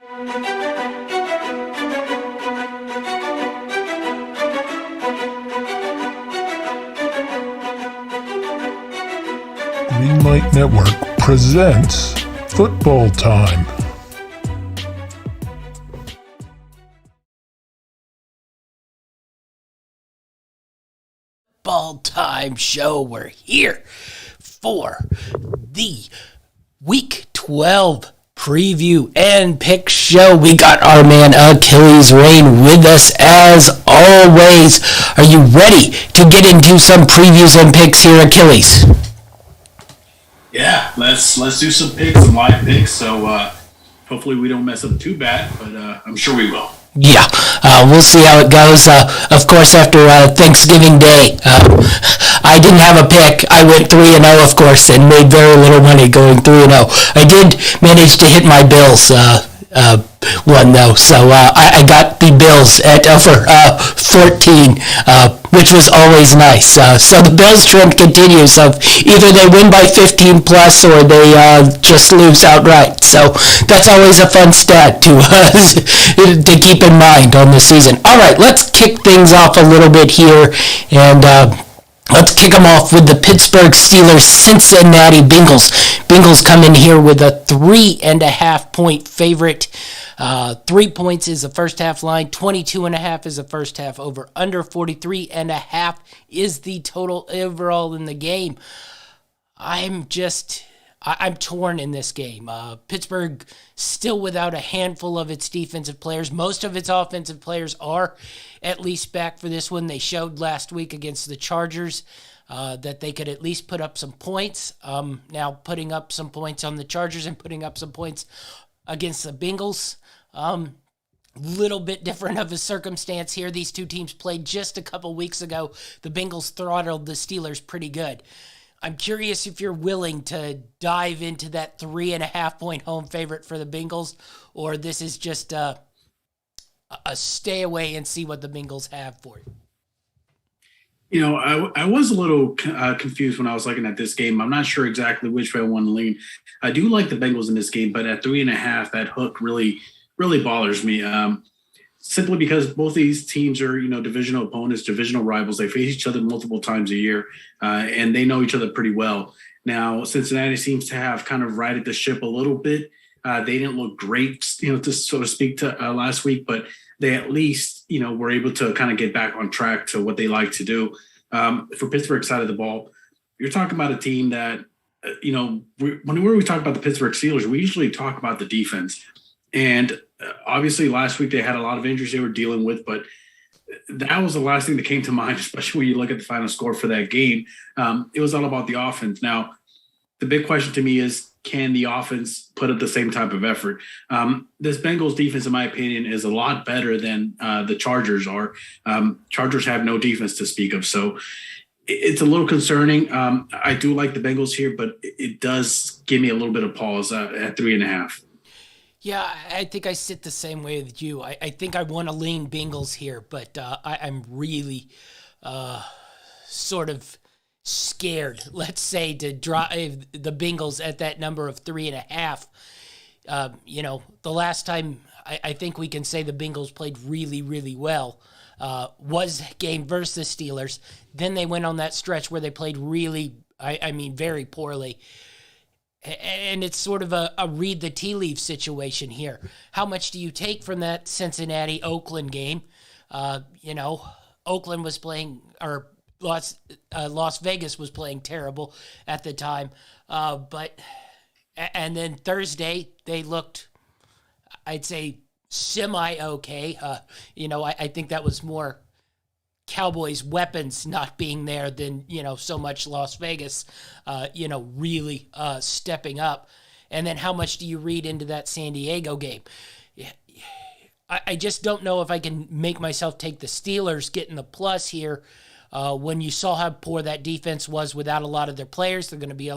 Greenlight Network presents Football Time. Football Time show. We're here for the Week 12 preview and pick show. We got our man Achilles Rain with us as always. Are you ready to get into some previews and picks here, Achilles? Yeah, let's do some picks, some live picks. So hopefully we don't mess up too bad, but I'm sure we will. Yeah, we'll see how it goes. Of course, after Thanksgiving Day, I didn't have a pick. I went 3-0, of course, and made very little money going 3-0. I did manage to hit my Bills one, though, so I got the Bills at over 14, which was always nice. So the Bills trend continues of either they win by 15 plus or they just lose outright. So that's always a fun stat to keep in mind on the season. All right, let's kick things off a little bit here, and let's kick them off with the Pittsburgh Steelers, Cincinnati Bengals. Bengals come in here with a 3.5-point favorite. 3 points is the first half line. 22.5 is the first half over. Under 43.5 is the total overall in the game. I'm torn in this game. Pittsburgh still without a handful of its defensive players. Most of its offensive players are at least back for this one. They showed last week against the Chargers that they could at least put up some points. Now putting up some points on the Chargers and putting up some points against the Bengals. Little bit different of a circumstance here. These two teams played just a couple weeks ago. The Bengals throttled the Steelers pretty good. I'm curious if you're willing to dive into that 3.5-point home favorite for the Bengals, or this is just a stay away and see what the Bengals have for you. You know, I was a little confused when I was looking at this game. I'm not sure exactly which way I want to lean. I do like the Bengals in this game, but at 3.5, that hook really bothers me. Simply because both these teams are, divisional opponents, divisional rivals. They face each other multiple times a year, and they know each other pretty well. Now, Cincinnati seems to have kind of righted the ship a little bit. They didn't look great, to so to speak, to last week, but they at least, were able to kind of get back on track to what they like to do. For Pittsburgh side of the ball, you're talking about a team that, whenever we talk about the Pittsburgh Steelers, we usually talk about the defense. And obviously last week they had a lot of injuries they were dealing with, but that was the last thing that came to mind, especially when you look at the final score for that game. It was all about the offense. Now, the big question to me is, can the offense put up the same type of effort? This Bengals defense, in my opinion, is a lot better than the Chargers are. Chargers have no defense to speak of, so it's a little concerning. I do like the Bengals here, but it does give me a little bit of pause at 3.5. Yeah, I think I sit the same way with you. I think I want to lean Bengals here, but I'm really sort of scared, let's say, to drive the Bengals at that number of 3.5. The last time I think we can say the Bengals played really, really well was game versus the Steelers. Then they went on that stretch where they played really, very poorly. And it's sort of a read the tea leaf situation here. How much do you take from that Cincinnati-Oakland game? Oakland was playing, or Las Vegas was playing terrible at the time. And then Thursday, they looked, I'd say, semi-okay. I think that was more Cowboys' weapons not being there than, so much Las Vegas, really stepping up. And then how much do you read into that San Diego game? I just don't know if I can make myself take the Steelers getting the plus here. When you saw how poor that defense was without a lot of their players, they're going to be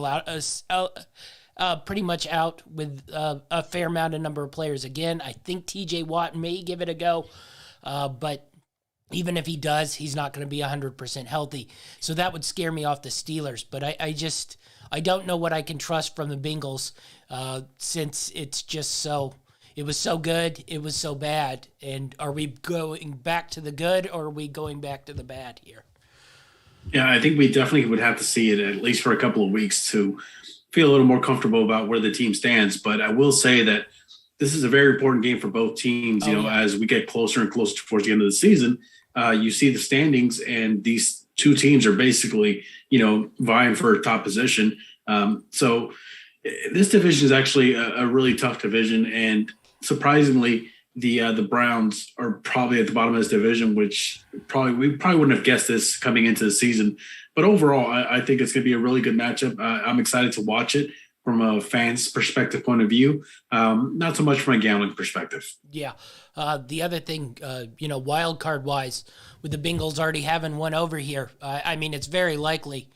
pretty much out with a fair amount of number of players again. I think TJ Watt may give it a go, but even if he does, he's not going to be 100% healthy. So that would scare me off the Steelers. But I don't know what I can trust from the Bengals since it's just so it was so good, it was so bad. And are we going back to the good, or are we going back to the bad here? Yeah, I think we definitely would have to see it at least for a couple of weeks to feel a little more comfortable about where the team stands. But I will say that this is a very important game for both teams. As we get closer and closer towards the end of the season, you see the standings, and these two teams are basically, vying for a top position. So this division is actually a really tough division, and surprisingly, the Browns are probably at the bottom of this division, which we probably wouldn't have guessed this coming into the season. But overall, I think it's going to be a really good matchup. I'm excited to watch it from a fan's perspective point of view, not so much from a gambling perspective. Yeah. The other thing, wild card wise, with the Bengals already having one over here, it's very likely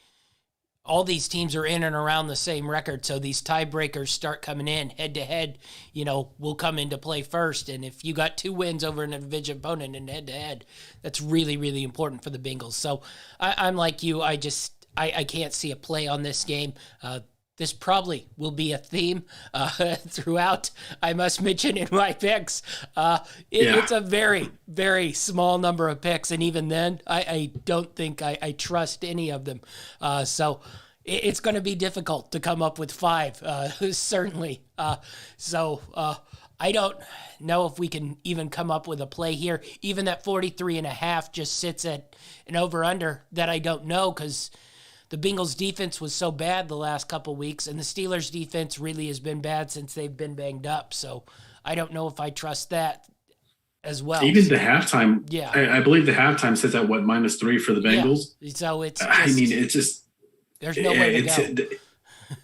all these teams are in and around the same record, so these tiebreakers start coming in head-to-head, will come into play first. And if you got 2 wins over an division opponent in head-to-head, that's really, really important for the Bengals. So I'm like you. I can't see a play on this game. This probably will be a theme throughout, I must mention, in my picks. It's a very, very small number of picks, and even then, I don't think I trust any of them. So it's going to be difficult to come up with 5, certainly. So I don't know if we can even come up with a play here. Even that 43.5 just sits at an over-under that I don't know, because the Bengals defense was so bad the last couple weeks, and the Steelers defense really has been bad since they've been banged up. So I don't know if I trust that as well. Even the halftime, yeah, I believe the halftime sits at -3 for the Bengals. Yeah. So it's it's just there's no way to go.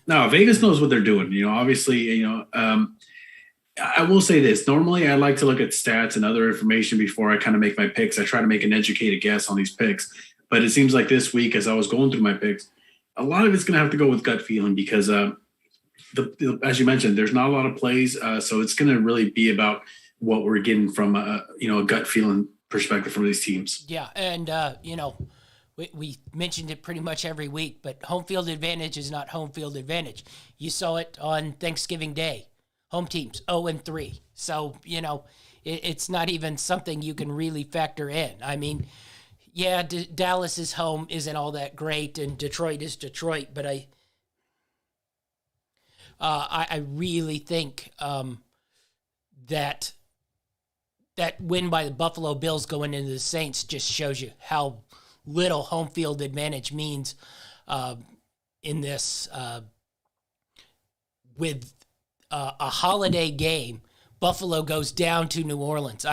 No, Vegas knows what they're doing. Obviously, I will say this. Normally, I like to look at stats and other information before I kind of make my picks. I try to make an educated guess on these picks. But it seems like this week, as I was going through my picks, a lot of it's going to have to go with gut feeling, because as you mentioned, there's not a lot of plays. So it's going to really be about what we're getting from a gut feeling perspective from these teams. Yeah. And, we mentioned it pretty much every week, but home field advantage is not home field advantage. You saw it on Thanksgiving Day. Home teams 0-3. So, it's not even something you can really factor in. Yeah, Dallas's home isn't all that great, and Detroit is Detroit, but I really think that win by the Buffalo Bills going into the Saints just shows you how little home field advantage means in this. With a holiday game, Buffalo goes down to New Orleans.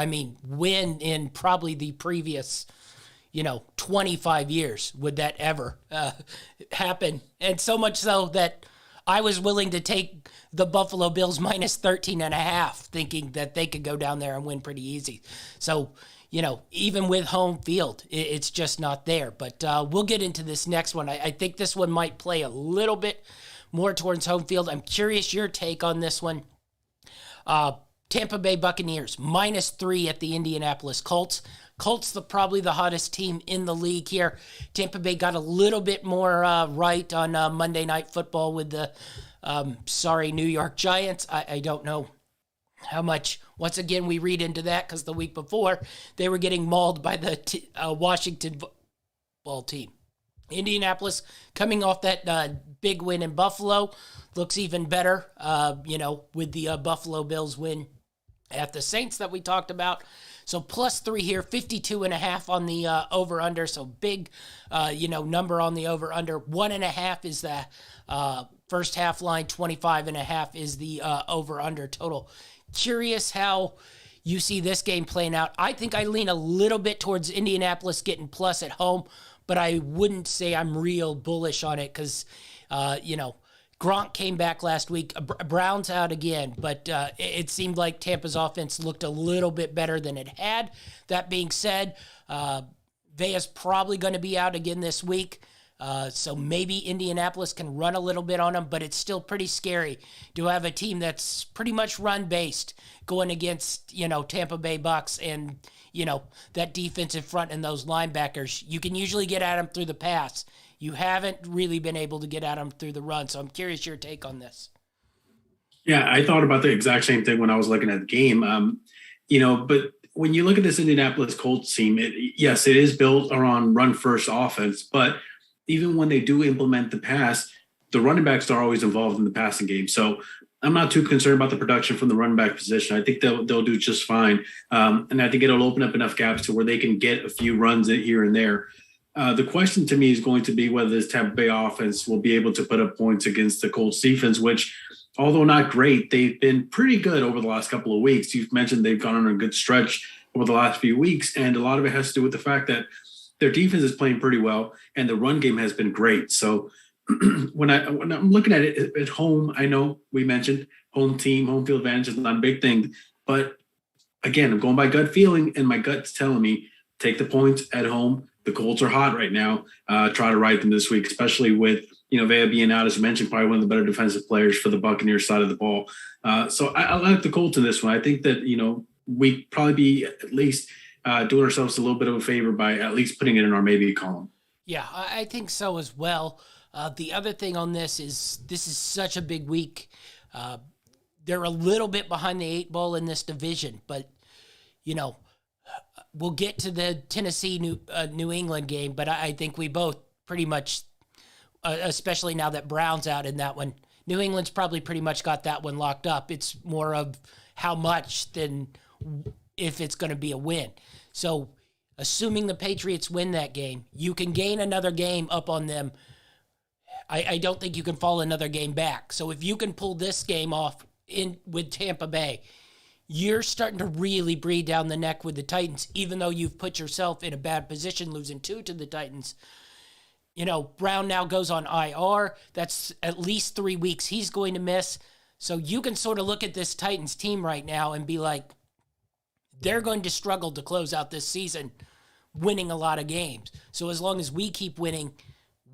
When in probably the previous 25 years would that ever happen? And so much so that I was willing to take the Buffalo Bills -13.5, thinking that they could go down there and win pretty easy. So, even with home field, it's just not there. But we'll get into this next one. I think this one might play a little bit more towards home field. I'm curious your take on this one. Tampa Bay Buccaneers, -3 at the Indianapolis Colts. Colts, probably the hottest team in the league here. Tampa Bay got a little bit more right on Monday Night Football with the New York Giants. I don't know how much, once again, we read into that, because the week before they were getting mauled by the Washington football team. Indianapolis, coming off that big win in Buffalo, looks even better, with the Buffalo Bills win at the Saints that we talked about. So +3 here, 52.5 on the over-under. So big, number on the over-under. 1.5 is the first half line. 25.5 is the over-under total. Curious how you see this game playing out. I think I lean a little bit towards Indianapolis getting plus at home, but I wouldn't say I'm real bullish on it, because, Gronk came back last week. Brown's out again, but it seemed like Tampa's offense looked a little bit better than it had. That being said, Vea's probably going to be out again this week, so maybe Indianapolis can run a little bit on them, but it's still pretty scary to have a team that's pretty much run-based going against, Tampa Bay Bucks and, that defensive front and those linebackers. You can usually get at them through the pass. You haven't really been able to get at them through the run, so I'm curious your take on this. Yeah, I thought about the exact same thing when I was looking at the game. But when you look at this Indianapolis Colts team, yes, it is built around run first offense, but even when they do implement the pass, the running backs are always involved in the passing game. So I'm not too concerned about the production from the running back position. I think they'll do just fine. And I think it'll open up enough gaps to where they can get a few runs in here and there. The question to me is going to be whether this Tampa Bay offense will be able to put up points against the Colts defense, which, although not great, they've been pretty good over the last couple of weeks. You've mentioned they've gone on a good stretch over the last few weeks, and a lot of it has to do with the fact that their defense is playing pretty well, and the run game has been great. So when I'm looking at it at home, I know we mentioned home field advantage is not a big thing, but again, I'm going by gut feeling, and my gut's telling me take the points at home. The Colts are hot right now. Try to ride them this week, especially with Vea being out, as you mentioned, probably one of the better defensive players for the Buccaneers side of the ball. So I like the Colts in this one. I think that we probably be at least doing ourselves a little bit of a favor by at least putting it in our maybe column. Yeah, I think so as well. The other thing on this is such a big week. They're a little bit behind the 8 ball in this division, but we'll get to the Tennessee New England game. But I think we both pretty much, especially now that Brown's out in that one, New England's probably pretty much got that one locked up. It's more of how much than if it's going to be a win. So assuming the Patriots win that game, you can gain another game up on them. I don't think you can fall another game back. So if you can pull this game off with Tampa Bay, you're starting to really breathe down the neck with the Titans, even though you've put yourself in a bad position losing 2 to the Titans. Brown now goes on IR. That's at least 3 weeks he's going to miss. So you can sort of look at this Titans team right now and be like, they're going to struggle to close out this season winning a lot of games. So as long as we keep winning,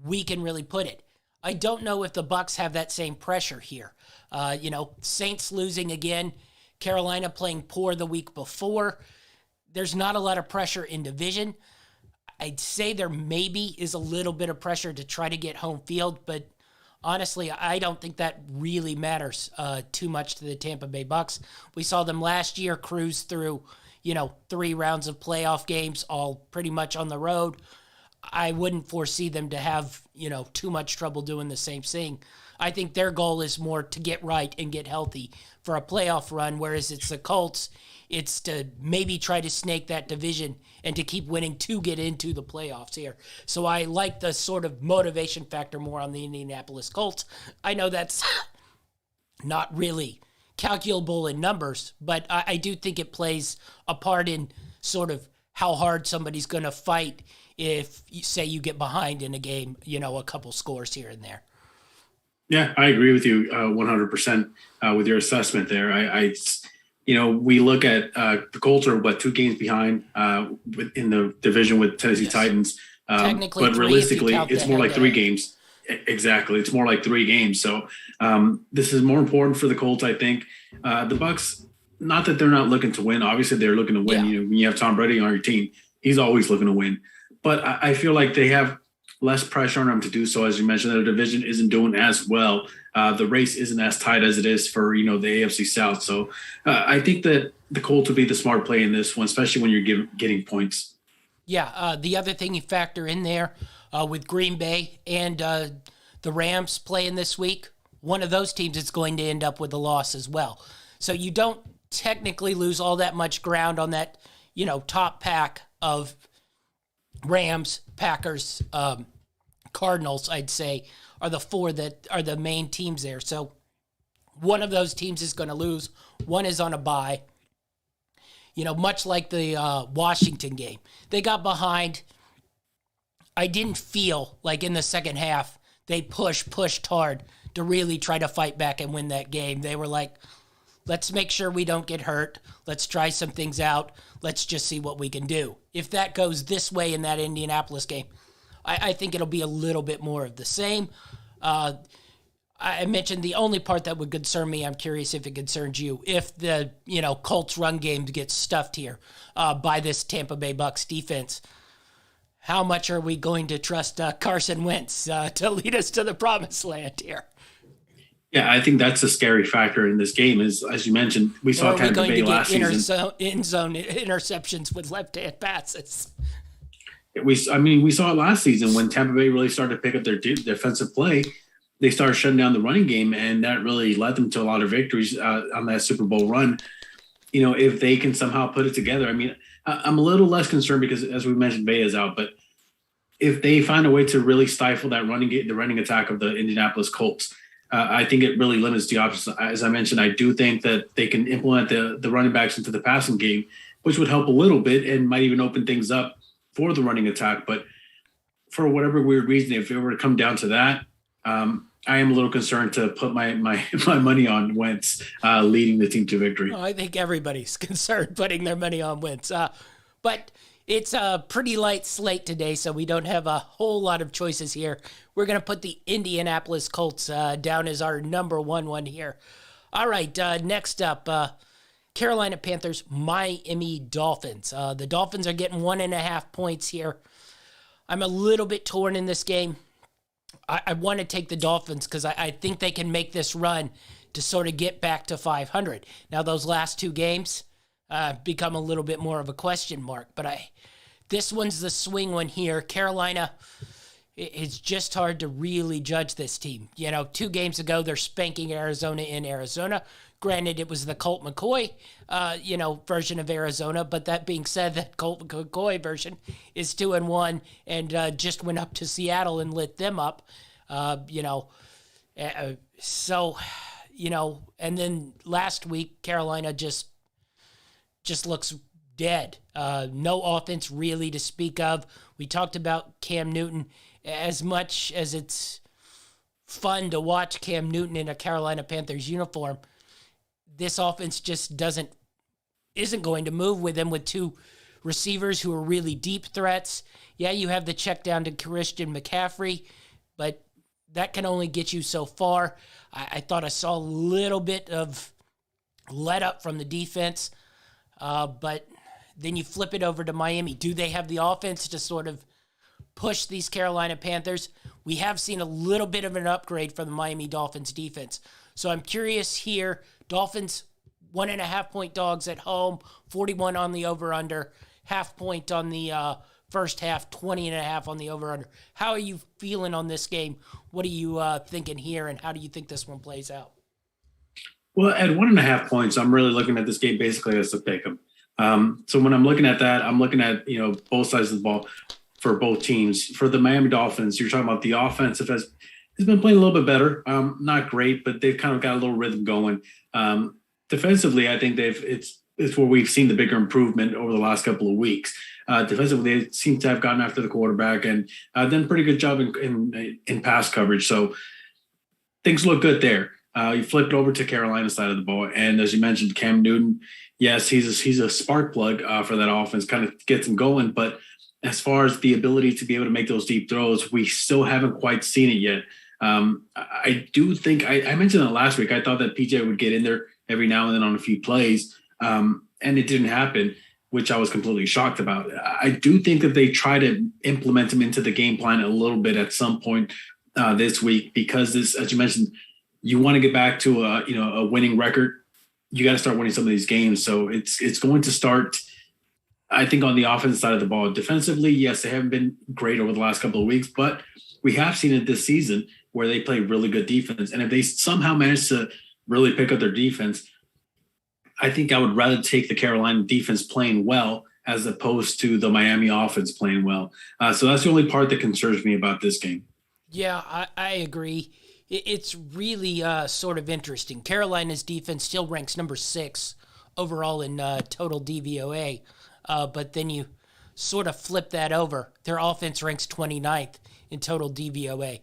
we can really put it. I don't know if the Bucs have that same pressure here. Saints losing again, Carolina playing poor the week before. There's not a lot of pressure in division. I'd say there maybe is a little bit of pressure to try to get home field, but honestly, I don't think that really matters too much to the Tampa Bay Bucs. We saw them last year cruise through, 3 rounds of playoff games, all pretty much on the road. I wouldn't foresee them to have, too much trouble doing the same thing. I think their goal is more to get right and get healthy for a playoff run, whereas it's the Colts, it's to maybe try to snake that division and to keep winning to get into the playoffs here. So I like the sort of motivation factor more on the Indianapolis Colts. I know that's not really calculable in numbers, but I do think it plays a part in sort of how hard somebody's going to fight if, say, you get behind in a game, a couple scores here and there. Yeah, I agree with you 100% with your assessment there. We look at the Colts are 2 games behind in the division with Tennessee Titans. Technically, but realistically, it's more like 3 head-to-head. games. Exactly, it's more like 3 games. So this is more important for the Colts, I think. The Bucs, not that they're not looking to win. Obviously, they're looking to win. Yeah. When you have Tom Brady on your team, he's always looking to win. But I feel like they have less pressure on them to do so. As you mentioned, their division isn't doing as well. The race isn't as tight as it is for, the AFC South. So I think that the Colts would be the smart play in this one, especially when you're getting points. Yeah, the other thing you factor in there with Green Bay and the Rams playing this week, one of those teams is going to end up with a loss as well. So you don't technically lose all that much ground on that, top pack of Rams, Packers, Cardinals, I'd say, are the 4 that are the main teams there. So one of those teams is going to lose. One is on a bye. Much like the Washington game. They got behind. I didn't feel like in the second half they pushed hard to really try to fight back and win that game. They were like, let's make sure we don't get hurt. Let's try some things out. Let's just see what we can do. If that goes this way in that Indianapolis game, I think it'll be a little bit more of the same. I mentioned the only part that would concern me, I'm curious if it concerns you, if the, Colts run game gets stuffed here by this Tampa Bay Bucs defense. How much are we going to trust Carson Wentz to lead us to the promised land here? Yeah, I think that's a scary factor in this game. Is, as you mentioned, we saw Or are we Tampa going Bay to last get season. end zone interceptions with left-hand passes? We saw it last season when Tampa Bay really started to pick up their defensive play. They started shutting down the running game, and that really led them to a lot of victories on that Super Bowl run. If they can somehow put it together, I'm a little less concerned because, as we mentioned, Bay is out, but if they find a way to really stifle that the running attack of the Indianapolis Colts, I think it really limits the options. As I mentioned, I do think that they can implement the running backs into the passing game, which would help a little bit and might even open things up for the running attack. But for whatever weird reason, if it were to come down to that, I am a little concerned to put my money on Wentz leading the team to victory. I think everybody's concerned putting their money on Wentz. But it's a pretty light slate today, so we don't have a whole lot of choices here. We're going to put the Indianapolis Colts down as our number one here. All right, next up, Carolina Panthers, Miami Dolphins. The Dolphins are getting 1.5 points here. I'm a little bit torn in this game. I want to take the Dolphins because I think they can make this run to sort of get back to 500. Now, those last two games become a little bit more of a question mark, but this one's the swing one here. Carolina, it's just hard to really judge this team. 2 games ago, they're spanking Arizona in Arizona. Granted, it was the Colt McCoy, version of Arizona. But that being said, that Colt McCoy version is 2-1 and just went up to Seattle and lit them up. And then last week, Carolina just looks dead. No offense really to speak of. We talked about Cam Newton. As much as it's fun to watch Cam Newton in a Carolina Panthers uniform, this offense just isn't going to move with him with 2 receivers who are really deep threats. Yeah, you have the check down to Christian McCaffrey, but that can only get you so far. I thought I saw a little bit of let up from the defense, but then you flip it over to Miami. Do they have the offense to sort of push these Carolina Panthers? We have seen a little bit of an upgrade from the Miami Dolphins defense. So I'm curious here. Dolphins, 1.5 point dogs at home, 41 on the over-under, 0.5 point on the first half, 20.5 on the over-under. How are you feeling on this game? What are you thinking here, and how do you think this one plays out? Well, at 1.5 points, I'm really looking at this game basically as a pick 'em. So when I'm looking at that, I'm looking at both sides of the ball for both teams. For the Miami Dolphins, you're talking about the offensive has been playing a little bit better. Not great, but they've kind of got a little rhythm going. Defensively, I think it's where we've seen the bigger improvement over the last couple of weeks. Defensively, they seem to have gotten after the quarterback and done a pretty good job in pass coverage. So things look good there. You flipped over to Carolina side of the ball, and as you mentioned, Cam Newton, yes, he's a spark plug for that offense, kind of gets him going. But as far as the ability to be able to make those deep throws, we still haven't quite seen it yet. I do think I mentioned it last week. I thought that PJ would get in there every now and then on a few plays, and it didn't happen, which I was completely shocked about. I do think that they try to implement him into the game plan a little bit at some point this week because this, as you mentioned, you want to get back to a winning record. You got to start winning some of these games. So it's going to start, I think, on the offensive side of the ball. Defensively, yes, they haven't been great over the last couple of weeks, but we have seen it this season where they play really good defense. And if they somehow manage to really pick up their defense, I think I would rather take the Carolina defense playing well as opposed to the Miami offense playing well. So that's the only part that concerns me about this game. Yeah, I agree. It's really sort of interesting. Carolina's defense still ranks number 6 overall in total DVOA, but then you sort of flip that over. Their offense ranks 29th in total DVOA.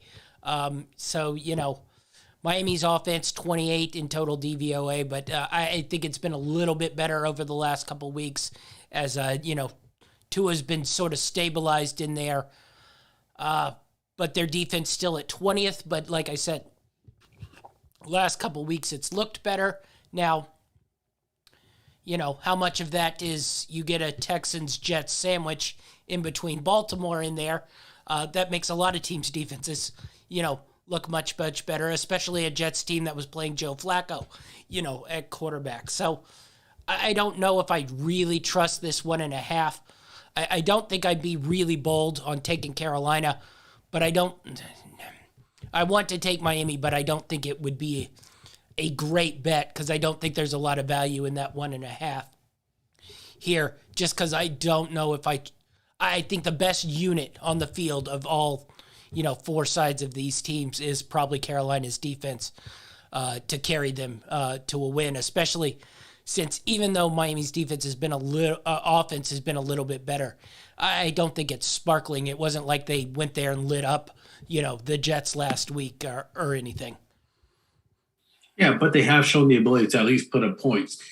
Miami's offense 28 in total DVOA, but I think it's been a little bit better over the last couple of weeks as, Tua's been sort of stabilized in there. But their defense still at 20th. But like I said, last couple of weeks it's looked better. Now, how much of that is you get a Texans-Jets sandwich in between Baltimore in there? That makes a lot of teams' defenses, look much, much better, especially a Jets team that was playing Joe Flacco, at quarterback. So I don't know if I really trust this 1.5. I don't think I'd be really bold on taking Carolina, but I want to take Miami, but I don't think it would be a great bet because I don't think there's a lot of value in that 1.5 here, just because I don't know if I think the best unit on the field of all, four sides of these teams is probably Carolina's defense to carry them to a win, especially since even though Miami's defense has been offense has been a little bit better, I don't think it's sparkling. It wasn't like they went there and lit up, the Jets last week or anything. Yeah, but they have shown the ability to at least put up points,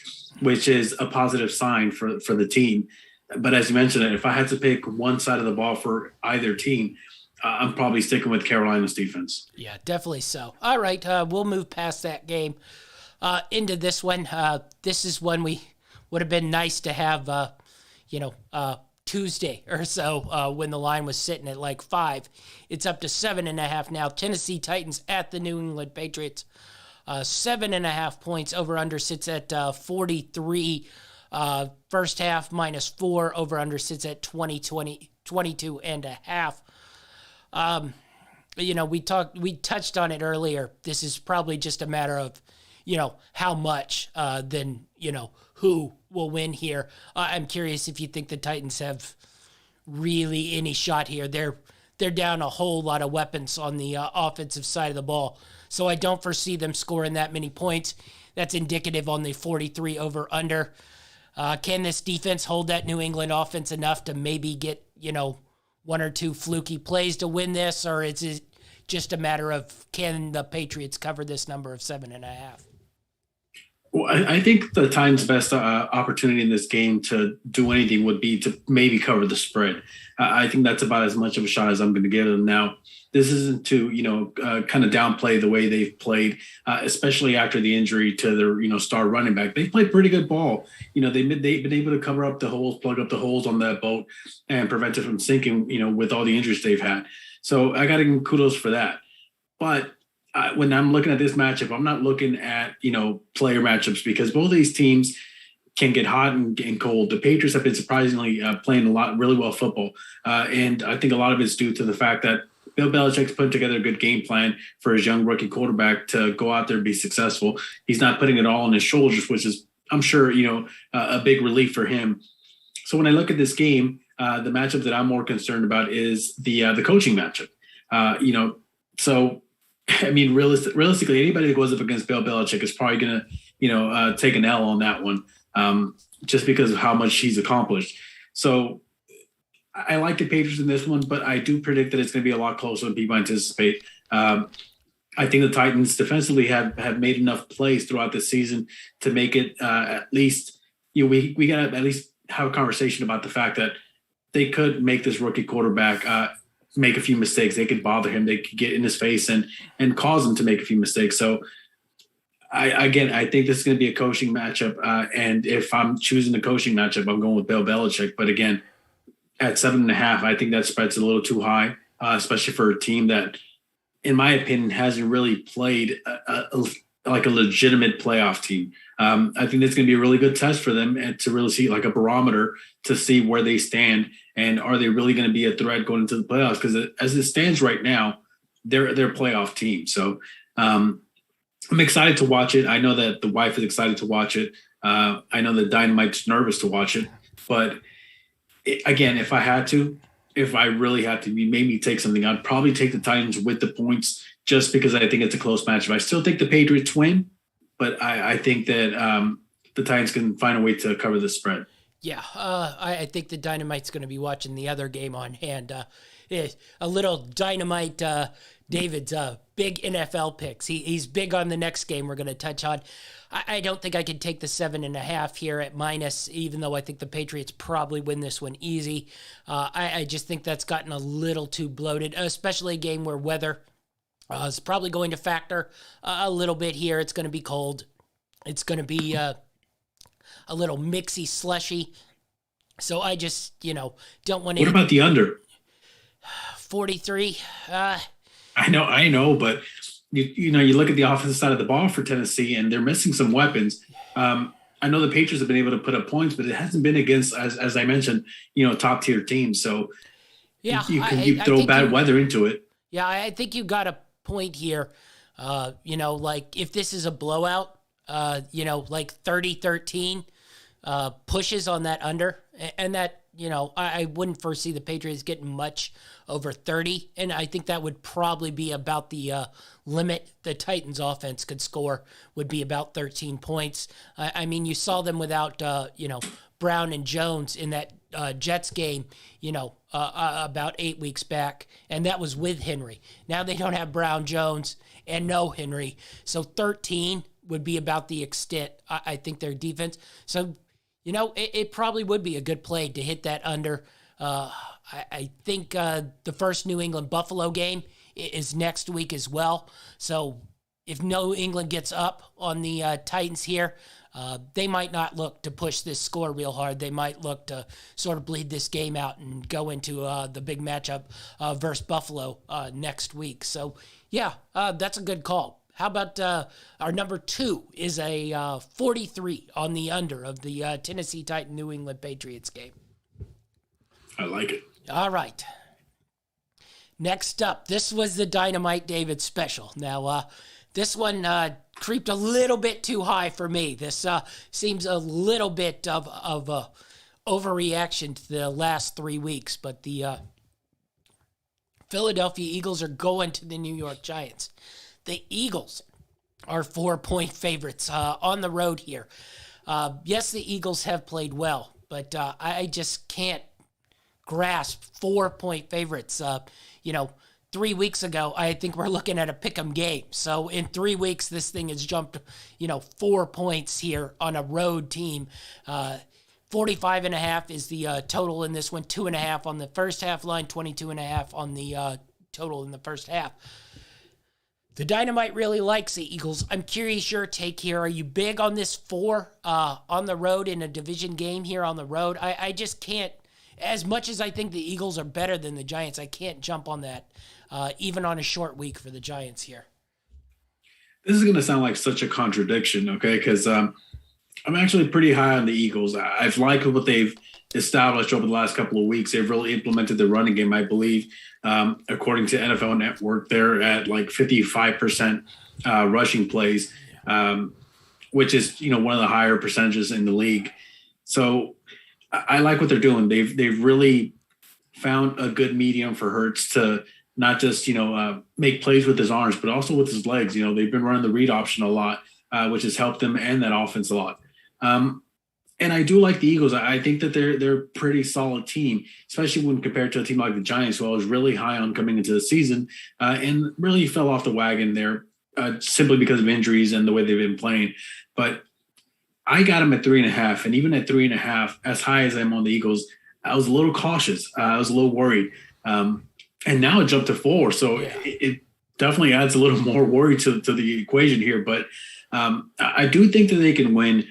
which is a positive sign for the team. But as you mentioned, if I had to pick one side of the ball for either team, I'm probably sticking with Carolina's defense. Yeah, definitely so. All right, we'll move past that game into this one. This is one we would have been nice to have, Tuesday or so when the line was sitting at like 5. It's up to 7.5 now. Tennessee Titans at the New England Patriots. 7.5 points. Over under sits at 43. First half -4. Over under sits at 22.5. We touched on it earlier. This is probably just a matter of, how much than, who will win here. I'm curious if you think the Titans have really any shot here. They're down a whole lot of weapons on the offensive side of the ball. So I don't foresee them scoring that many points. That's indicative on the 43 over under. Can this defense hold that New England offense enough to maybe get, one or two fluky plays to win this? Or is it just a matter of can the Patriots cover this number of 7.5? Well, I think the Titans' best opportunity in this game to do anything would be to maybe cover the spread. I think that's about as much of a shot as I'm going to give them. Now, this isn't to, kind of downplay the way they've played, especially after the injury to their, star running back. They played pretty good ball. They've been able to cover up the holes, plug up the holes on that boat and prevent it from sinking, with all the injuries they've had. So I got to give them kudos for that. But when I'm looking at this matchup, I'm not looking at, player matchups because both of these teams can get hot and cold. The Patriots have been surprisingly playing really well football. And I think a lot of it's due to the fact that Bill Belichick's put together a good game plan for his young rookie quarterback to go out there and be successful. He's not putting it all on his shoulders, which is, I'm sure, a big relief for him. So when I look at this game, the matchup that I'm more concerned about is the coaching matchup. So I mean, realistically, anybody that goes up against Bill Belichick is probably going to, take an L on that one, just because of how much he's accomplished. So I like the Patriots in this one, but I do predict that it's going to be a lot closer than people anticipate. I think the Titans defensively have made enough plays throughout the season to make it at least, we got to at least have a conversation about the fact that they could make this rookie quarterback make a few mistakes. They could bother him. They could get in his face and cause him to make a few mistakes. So I think this is going to be a coaching matchup. And if I'm choosing the coaching matchup, I'm going with Bill Belichick. But again, at 7.5, I think that spread's a little too high, especially for a team that, in my opinion, hasn't really played like a legitimate playoff team. I think that's going to be a really good test for them and to really see like a barometer to see where they stand and are they really going to be a threat going into the playoffs? Because as it stands right now, they're a playoff team. So I'm excited to watch it. I know that the wife is excited to watch it. I know that Dynamite's nervous to watch it. But again, if I really had to maybe take something, I'd probably take the Titans with the points just because I think it's a close matchup. I still think the Patriots win, but I think that the Titans can find a way to cover the spread. Yeah, I think the Dynamite's going to be watching the other game on hand. A little Dynamite, David's big NFL picks. He's big on the next game we're going to touch on. I don't think I can take the 7.5 here at minus, even though I think the Patriots probably win this one easy. I just think that's gotten a little too bloated, especially a game where weather is probably going to factor a little bit here. It's going to be cold. It's going to be a little mixy, slushy. So I just, don't want to... What about the under? 43. I I know, but you look at the offensive side of the ball for Tennessee, and they're missing some weapons. I know the Patriots have been able to put up points, but it hasn't been against, as I mentioned, top tier teams. So Yeah, you throw bad weather into it. Yeah, I think you got a point here. Like if this is a blowout, like 30-13, pushes on that under, and that, I wouldn't foresee the Patriots getting much over 30, and I think that would probably be about the limit the Titans offense could score, would be about 13 points. I mean, you saw them without, Brown and Jones in that Jets game, about 8 weeks back, and that was with Henry. Now they don't have Brown, Jones, and no Henry, so 13 would be about the extent, I think, their defense. So, it probably would be a good play to hit that under. I think the first New England-Buffalo game is next week as well. So if New England gets up on the Titans here, they might not look to push this score real hard. They might look to sort of bleed this game out and go into the big matchup versus Buffalo next week. So, yeah, that's a good call. How about our number 2 is a 43 on the under of the Tennessee Titan New England Patriots game. I like it. All right. Next up, this was the Dynamite David special. Now, this one creeped a little bit too high for me. This seems a little bit of a overreaction to the last 3 weeks, but the Philadelphia Eagles are going to the New York Giants. The Eagles are 4-point favorites on the road here. Yes, the Eagles have played well, but I just can't grasp 4-point favorites. 3 weeks ago, I think we're looking at a pick'em game. So in 3 weeks, this thing has jumped, 4 points here on a road team. 45.5 is the total in this one. 2.5 on the first half line, 22.5 on the total in the first half. The Dynamite really likes the Eagles. I'm curious your take here. Are you big on this 4 on the road in a division game here on the road? I just can't, as much as I think the Eagles are better than the Giants, I can't jump on that, even on a short week for the Giants here. This is going to sound like such a contradiction, okay? Because I'm actually pretty high on the Eagles. I've liked what they've established over the last couple of weeks. They've really implemented the running game, I believe. According to NFL Network, they're at like 55% rushing plays, which is, one of the higher percentages in the league. So I like what they're doing. They've really found a good medium for Hurts to not just, make plays with his arms, but also with his legs. They've been running the read option a lot, which has helped them and that offense a lot. And I do like the Eagles. I think that they're a pretty solid team, especially when compared to a team like the Giants, who I was really high on coming into the season, and really fell off the wagon there simply because of injuries and the way they've been playing. But I got them at 3.5, and even at 3.5, as high as I'm on the Eagles, I was a little cautious. I was a little worried, and now it jumped to 4, so it definitely adds a little more worry to the equation here. But I do think that they can win.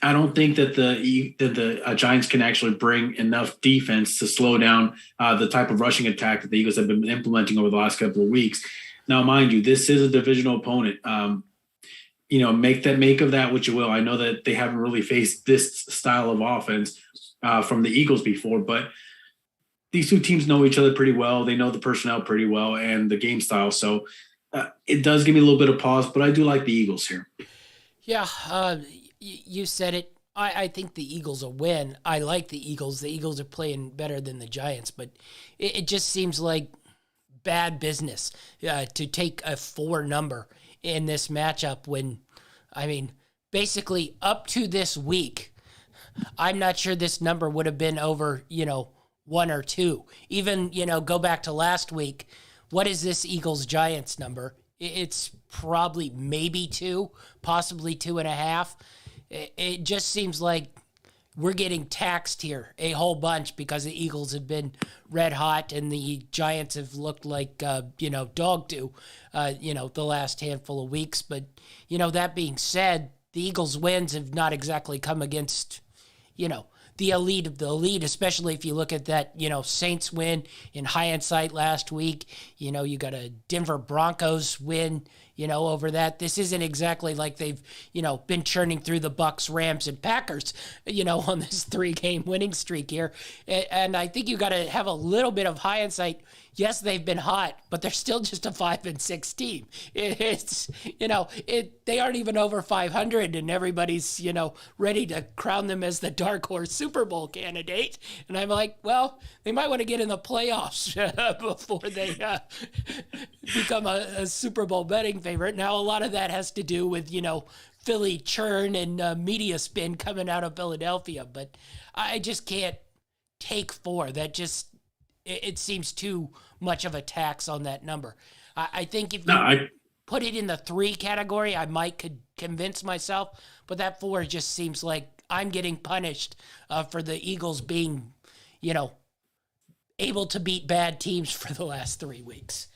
I don't think that the Giants can actually bring enough defense to slow down the type of rushing attack that the Eagles have been implementing over the last couple of weeks. Now, mind you, this is a divisional opponent. Make of that what you will. I know that they haven't really faced this style of offense from the Eagles before, but these two teams know each other pretty well. They know the personnel pretty well and the game style. So it does give me a little bit of pause, but I do like the Eagles here. Yeah, you said it. I think the Eagles will win. I like the Eagles. The Eagles are playing better than the Giants, but it just seems like bad business to take a 4 number in this matchup when, basically up to this week, I'm not sure this number would have been over, 1 or 2. Even, go back to last week. What is this Eagles-Giants number? It's probably maybe 2, possibly 2.5. It just seems like we're getting taxed here a whole bunch because the Eagles have been red hot and the Giants have looked like, dog do, the last handful of weeks. But, that being said, the Eagles' wins have not exactly come against, the elite of the elite, especially if you look at that, Saints win in hindsight last week. You got a Denver Broncos win, over that. This isn't exactly like they've, been churning through the Bucks, Rams, and Packers, on this 3-game winning streak here. And I think you got to have a little bit of hindsight. Yes, they've been hot, but they're still just a 5-6 team. They aren't even over 500, and everybody's, ready to crown them as the dark horse Super Bowl candidate. And I'm like, well, they might want to get in the playoffs before they become a Super Bowl betting favorite. Now, a lot of that has to do with, Philly churn and media spin coming out of Philadelphia, but I just can't take 4. That just, it seems too much of a tax on that number. I think if you put it in the 3 category, I could convince myself, but that 4 just seems like I'm getting punished for the Eagles being, able to beat bad teams for the last 3 weeks.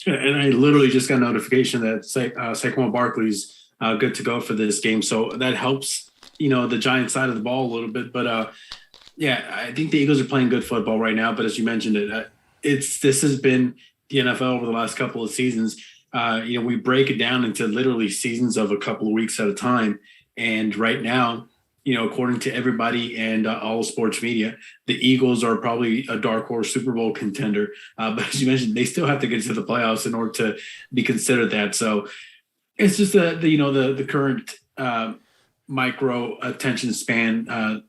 And I literally just got a notification that Saquon Barkley's good to go for this game. So that helps, the Giants side of the ball a little bit. But, yeah, I think the Eagles are playing good football right now. But as you mentioned, this has been the NFL over the last couple of seasons. We break it down into literally seasons of a couple of weeks at a time. And right now, according to everybody and all sports media, the Eagles are probably a dark horse Super Bowl contender. But as you mentioned, they still have to get to the playoffs in order to be considered that. So it's just the current micro attention span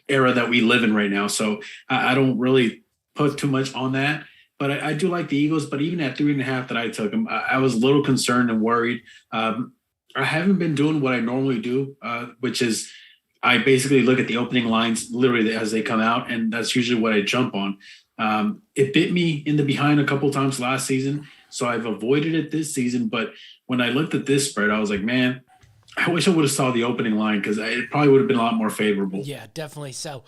era that we live in right now. So I don't really put too much on that. But I do like the Eagles. But even at 3.5 that I took them, I was a little concerned and worried. I haven't been doing what I normally do, which is I basically look at the opening lines literally as they come out, and that's usually what I jump on. It bit me in the behind a couple times last season, so I've avoided it this season. But when I looked at this spread, I was like, man, I wish I would have saw the opening line because it probably would have been a lot more favorable. Yeah, definitely so.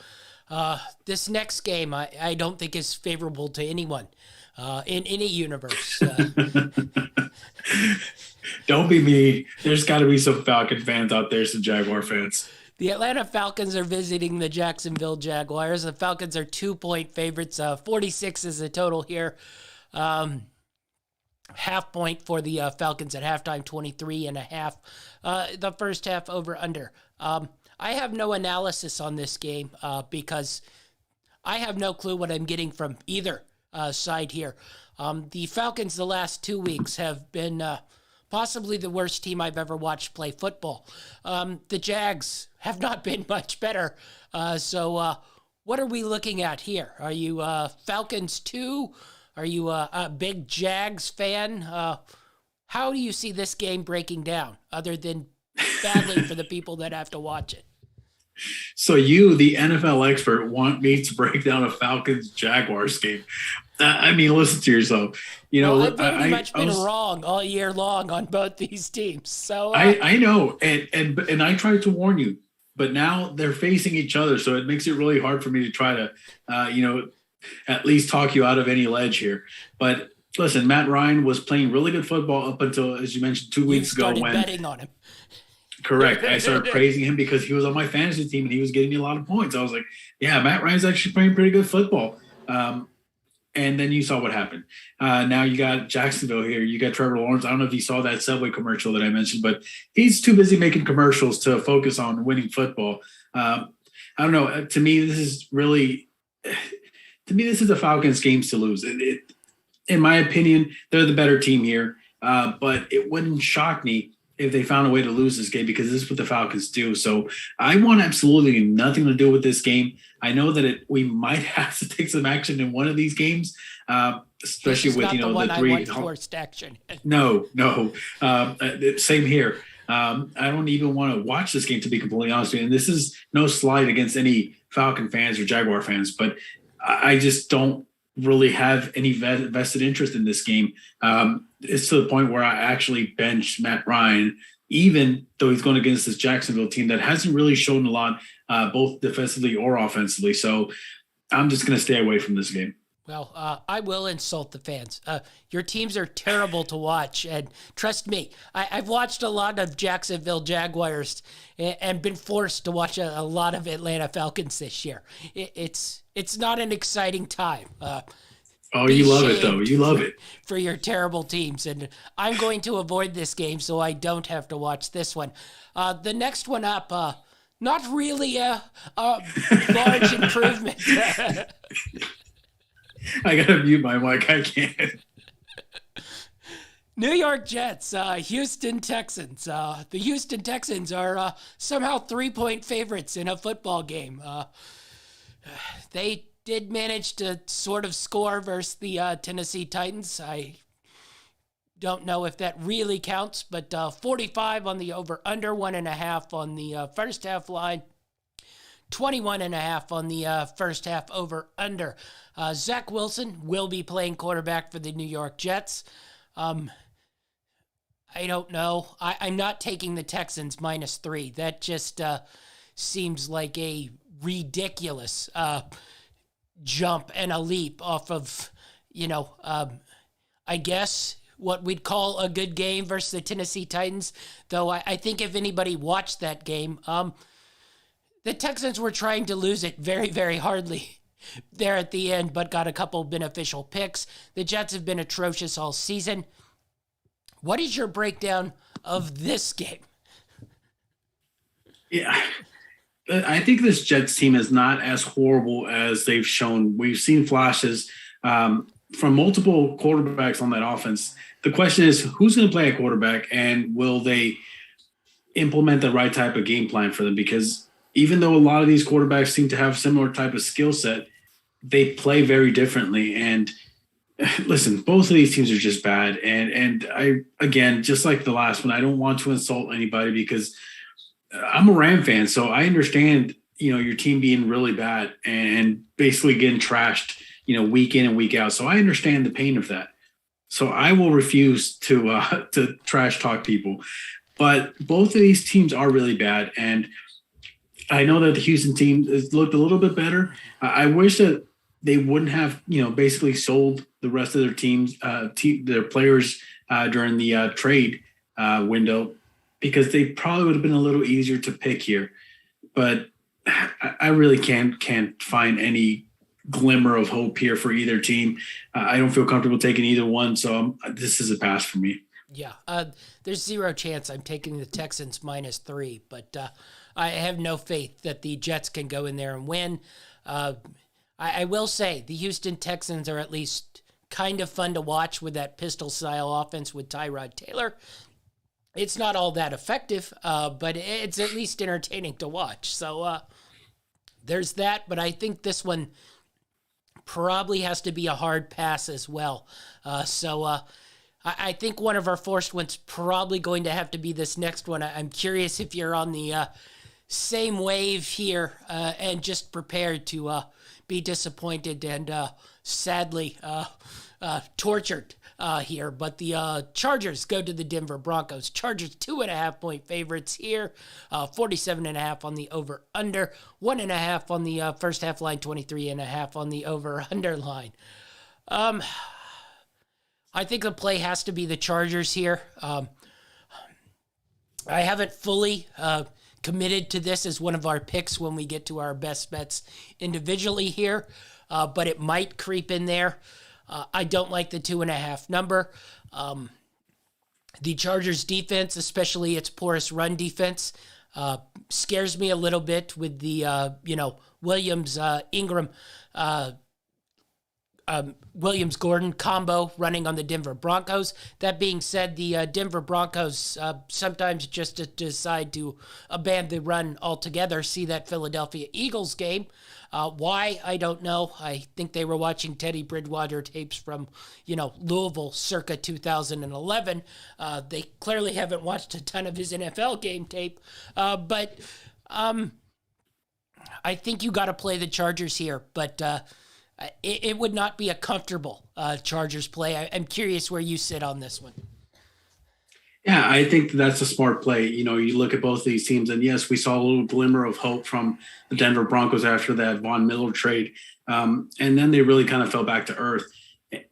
This next game, I don't think is favorable to anyone in any universe. Don't be me. There's got to be some Falcon fans out there, some Jaguar fans. The Atlanta Falcons are visiting the Jacksonville Jaguars. The Falcons are 2-point favorites. 46 is the total here. Half point for the Falcons at halftime, 23.5. The first half over under. I have no analysis on this game because I have no clue what I'm getting from either side here. The Falcons the last 2 weeks have been possibly the worst team I've ever watched play football. The Jags have not been much better. So what are we looking at here? Are you Falcons 2? Are you a big Jags fan? How do you see this game breaking down, other than badly for the people that have to watch it? So you, the NFL expert, want me to break down a Falcons-Jaguars game. I mean, listen to yourself. I've pretty much been wrong all year long on both these teams. So I know, and I tried to warn you, but now they're facing each other, so it makes it really hard for me to try to, at least talk you out of any ledge here. But listen, Matt Ryan was playing really good football up until, as you mentioned, 2 weeks ago when betting on him. Correct. I started praising him because he was on my fantasy team and he was getting me a lot of points. I was like, yeah, Matt Ryan's actually playing pretty good football. And then you saw what happened. Now you got Jacksonville here. You got Trevor Lawrence. I don't know if you saw that Subway commercial that I mentioned, but he's too busy making commercials to focus on winning football. I don't know. To me, this is the Falcons' games to lose. In my opinion, they're the better team here. But it wouldn't shock me if they found a way to lose this game, because this is what the Falcons do. So I want absolutely nothing to do with this game. I know that we might have to take some action in one of these games, especially with the three forced action. No, same here. I don't even want to watch this game, to be completely honest with you. And this is no slight against any Falcon fans or Jaguar fans, but I just don't really have any vested interest in this game. It's to the point where I actually bench Matt Ryan, even though he's going against this Jacksonville team that hasn't really shown a lot, both defensively or offensively. So I'm just going to stay away from this game. Well, I will insult the fans. Your teams are terrible to watch, and trust me, I've watched a lot of Jacksonville Jaguars and been forced to watch a lot of Atlanta Falcons this year. It's not an exciting time. Oh, you love it, though. You love it. For your terrible teams, and I'm going to avoid this game so I don't have to watch this one. The next one up, not really a large improvement. I gotta mute my mic. I can't. New York Jets, Houston Texans. The Houston Texans are somehow 3-point favorites in a football game. They did manage to sort of score versus the Tennessee Titans. I don't know if that really counts, but 45 on the over-under, 1.5 on the first half line. 21.5 on the first half over-under. Zach Wilson will be playing quarterback for the New York Jets. I don't know. I'm not taking the Texans -3. That just seems like a ridiculous jump and a leap off of, I guess what we'd call a good game versus the Tennessee Titans. Though I think if anybody watched that game, the Texans were trying to lose it very, very hardly there at the end, but got a couple beneficial picks. The Jets have been atrocious all season. What is your breakdown of this game? Yeah, I think this Jets team is not as horrible as they've shown. We've seen flashes from multiple quarterbacks on that offense. The question is, who's going to play a quarterback, and will they implement the right type of game plan for them? Because even though a lot of these quarterbacks seem to have similar type of skill set, they play very differently. And listen, both of these teams are just bad. And I, again, just like the last one, I don't want to insult anybody because I'm a Ram fan. So I understand, your team being really bad and basically getting trashed, week in and week out. So I understand the pain of that. So I will refuse to trash talk people. But both of these teams are really bad. And I know that the Houston team has looked a little bit better. I wish that they wouldn't have, basically sold the rest of their teams, their players during the trade window, because they probably would have been a little easier to pick here. But I really can't find any glimmer of hope here for either team. I don't feel comfortable taking either one, so this is a pass for me. Yeah, there's zero chance I'm taking the Texans -3, but I have no faith that the Jets can go in there and win. I will say the Houston Texans are at least kind of fun to watch with that pistol-style offense with Tyrod Taylor. It's not all that effective, but it's at least entertaining to watch. So there's that, but I think this one probably has to be a hard pass as well. I think one of our forced ones probably going to have to be this next one. I'm curious if you're on the same wave here and just prepared to be disappointed and sadly tortured here. But the Chargers go to the Denver Broncos. Chargers 2.5-point favorites here. 47.5 on the over-under. 1.5 on the first half line. 23.5 on the over-under line. I think the play has to be the Chargers here. I haven't fully committed to this as one of our picks when we get to our best bets individually here, but it might creep in there. I don't like the 2.5 number. The Chargers defense, especially its porous run defense, scares me a little bit with the, Williams, Ingram, Williams-Gordon combo running on the Denver Broncos. That being said, the Denver Broncos sometimes just decide to abandon the run altogether. See that Philadelphia Eagles game. Why? I don't know. I think they were watching Teddy Bridgewater tapes from, Louisville circa 2011. They clearly haven't watched a ton of his NFL game tape. But I think you got to play the Chargers here. But it would not be a comfortable Chargers play. I'm curious where you sit on this one. Yeah, I think that's a smart play. You look at both of these teams, and yes, we saw a little glimmer of hope from the Denver Broncos after that Von Miller trade, and then they really kind of fell back to earth.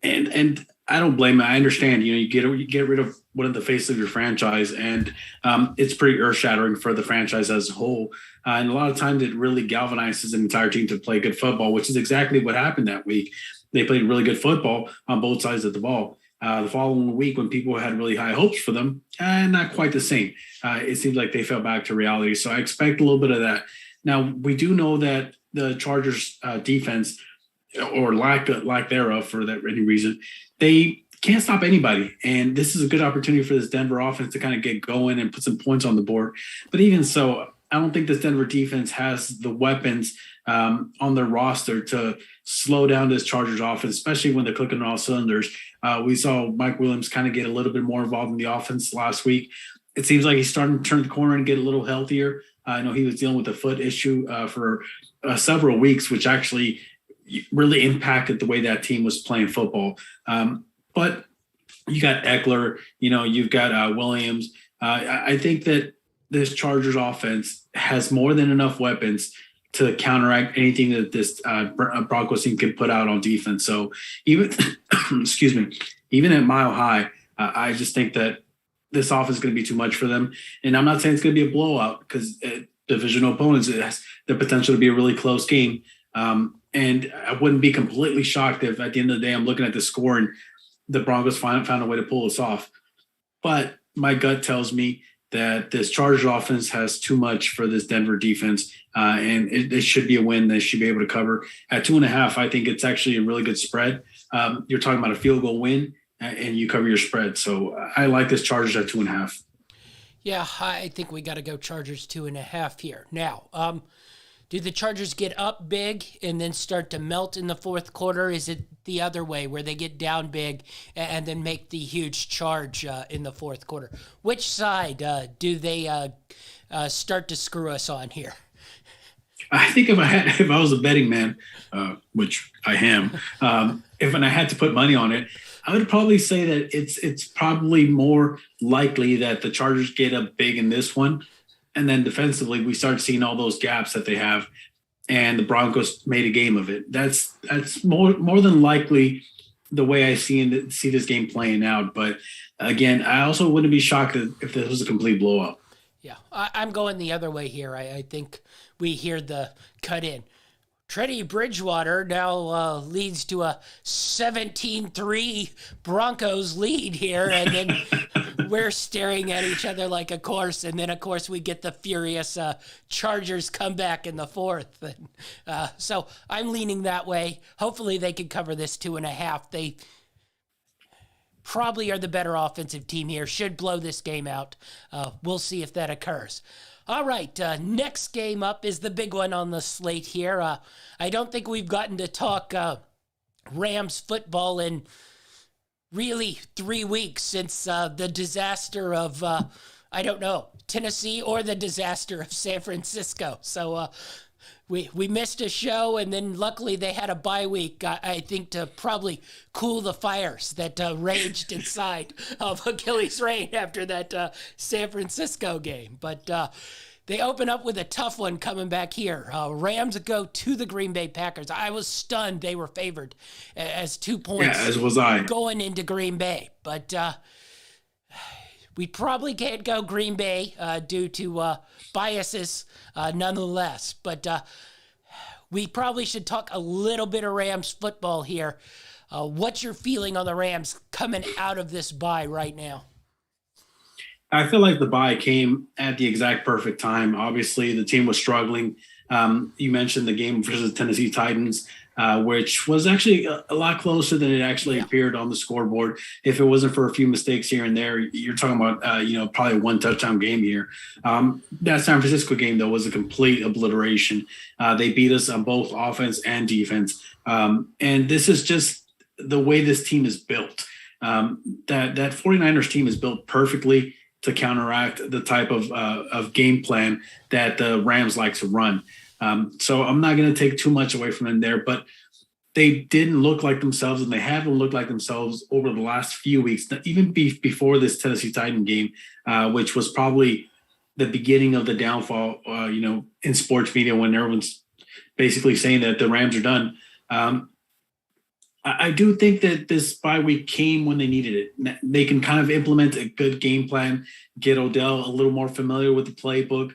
And I don't blame it. I understand. You get rid of one of the face of your franchise, and it's pretty earth shattering for the franchise as a whole. And a lot of times, it really galvanizes an entire team to play good football, which is exactly what happened that week. They played really good football on both sides of the ball. The following week, when people had really high hopes for them, not quite the same. It seems like they fell back to reality. So I expect a little bit of that. Now, we do know that the Chargers defense, or lack thereof for that any reason, they can't stop anybody. And this is a good opportunity for this Denver offense to kind of get going and put some points on the board. But even so, I don't think this Denver defense has the weapons on their roster to slow down this Chargers offense, especially when they're clicking on all cylinders. We saw Mike Williams kind of get a little bit more involved in the offense last week. It seems like he's starting to turn the corner and get a little healthier. I know he was dealing with a foot issue for several weeks, which actually really impacted the way that team was playing football. But you got Eckler, you've got Williams. I think that this Chargers offense has more than enough weapons to counteract anything that this Broncos team can put out on defense. So even, excuse me, even at Mile High, I just think that this offense is going to be too much for them. And I'm not saying it's going to be a blowout, because divisional opponents, it has the potential to be a really close game. And I wouldn't be completely shocked if at the end of the day, I'm looking at the score and the Broncos found a way to pull this off. But my gut tells me that this Chargers offense has too much for this Denver defense, and it should be a win. They should be able to cover at 2.5. I think it's actually a really good spread. You're talking about a field goal win, and you cover your spread. So I like this Chargers at 2.5. Yeah, I think we got to go Chargers 2.5 here. Now, do the Chargers get up big and then start to melt in the fourth quarter? Is it the other way, where they get down big and then make the huge charge in the fourth quarter? Which side do they start to screw us on here? I think if I was a betting man, which I am, if I had to put money on it, I would probably say that it's probably more likely that the Chargers get up big in this one. And then defensively, we start seeing all those gaps that they have, and the Broncos made a game of it. That's more than likely the way I see this game playing out. But again, I also wouldn't be shocked if this was a complete blowout. Yeah, I'm going the other way here. I think we hear the cut in. Teddy Bridgewater now leads to a 17-3 Broncos lead here, and then we're staring at each other like a course, and then, of course, we get the furious Chargers comeback in the fourth. And, so I'm leaning that way. Hopefully they can cover this 2.5. They probably are the better offensive team here, should blow this game out. We'll see if that occurs. All right, next game up is the big one on the slate here. I don't think we've gotten to talk Rams football in really 3 weeks since the disaster of, Tennessee, or the disaster of San Francisco. So we missed a show, and then luckily they had a bye week, I think, to probably cool the fires that raged inside of Achilles' reign after that San Francisco game. But they open up with a tough one coming back here. Rams go to the Green Bay Packers. I was stunned they were favored as 2 points. Yeah, as was I. Going into Green Bay. But we probably can't go Green Bay due to biases nonetheless. But we probably should talk a little bit of Rams football here. What's your feeling on the Rams coming out of this bye right now? I feel like the bye came at the exact perfect time. Obviously, the team was struggling. You mentioned the game versus the Tennessee Titans, which was actually a lot closer than it actually appeared on the scoreboard. If it wasn't for a few mistakes here and there, you're talking about, probably a 1 touchdown game here. That San Francisco game, though, was a complete obliteration. They beat us on both offense and defense. And this is just the way this team is built. That 49ers team is built perfectly to counteract the type of game plan that the Rams like to run. So I'm not going to take too much away from them there, but they didn't look like themselves, and they haven't looked like themselves over the last few weeks, even before this Tennessee Titan game, which was probably the beginning of the downfall, in sports media when everyone's basically saying that the Rams are done. I do think that this bye week came when they needed it. They can kind of implement a good game plan, get Odell a little more familiar with the playbook.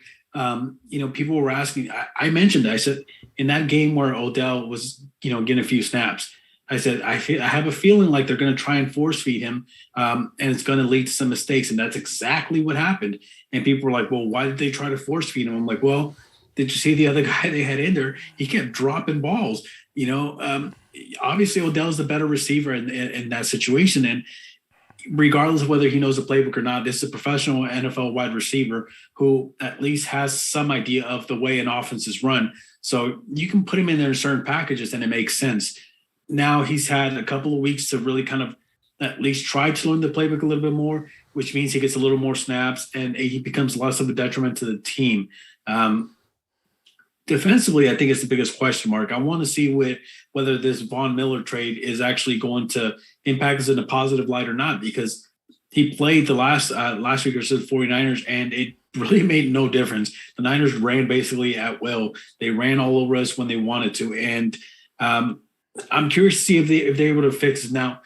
People were asking, I mentioned that. I said, in that game where Odell was, getting a few snaps, I said, I have a feeling like they're going to try and force feed him, and it's going to lead to some mistakes. And that's exactly what happened. And people were like, well, why did they try to force feed him? I'm like, well, did you see the other guy they had in there? He kept dropping balls. Obviously Odell's the better receiver in that situation. And regardless of whether he knows the playbook or not, this is a professional NFL wide receiver who at least has some idea of the way an offense is run. So you can put him in there in certain packages and it makes sense. Now he's had a couple of weeks to really kind of at least try to learn the playbook a little bit more, which means he gets a little more snaps and he becomes less of a detriment to the team. Defensively, I think it's the biggest question mark. I want to see whether this Von Miller trade is actually going to impact us in a positive light or not, because he played the last week or so the 49ers, and it really made no difference. The Niners ran basically at will. They ran all over us when they wanted to, and I'm curious to see if they're able to fix it. Now,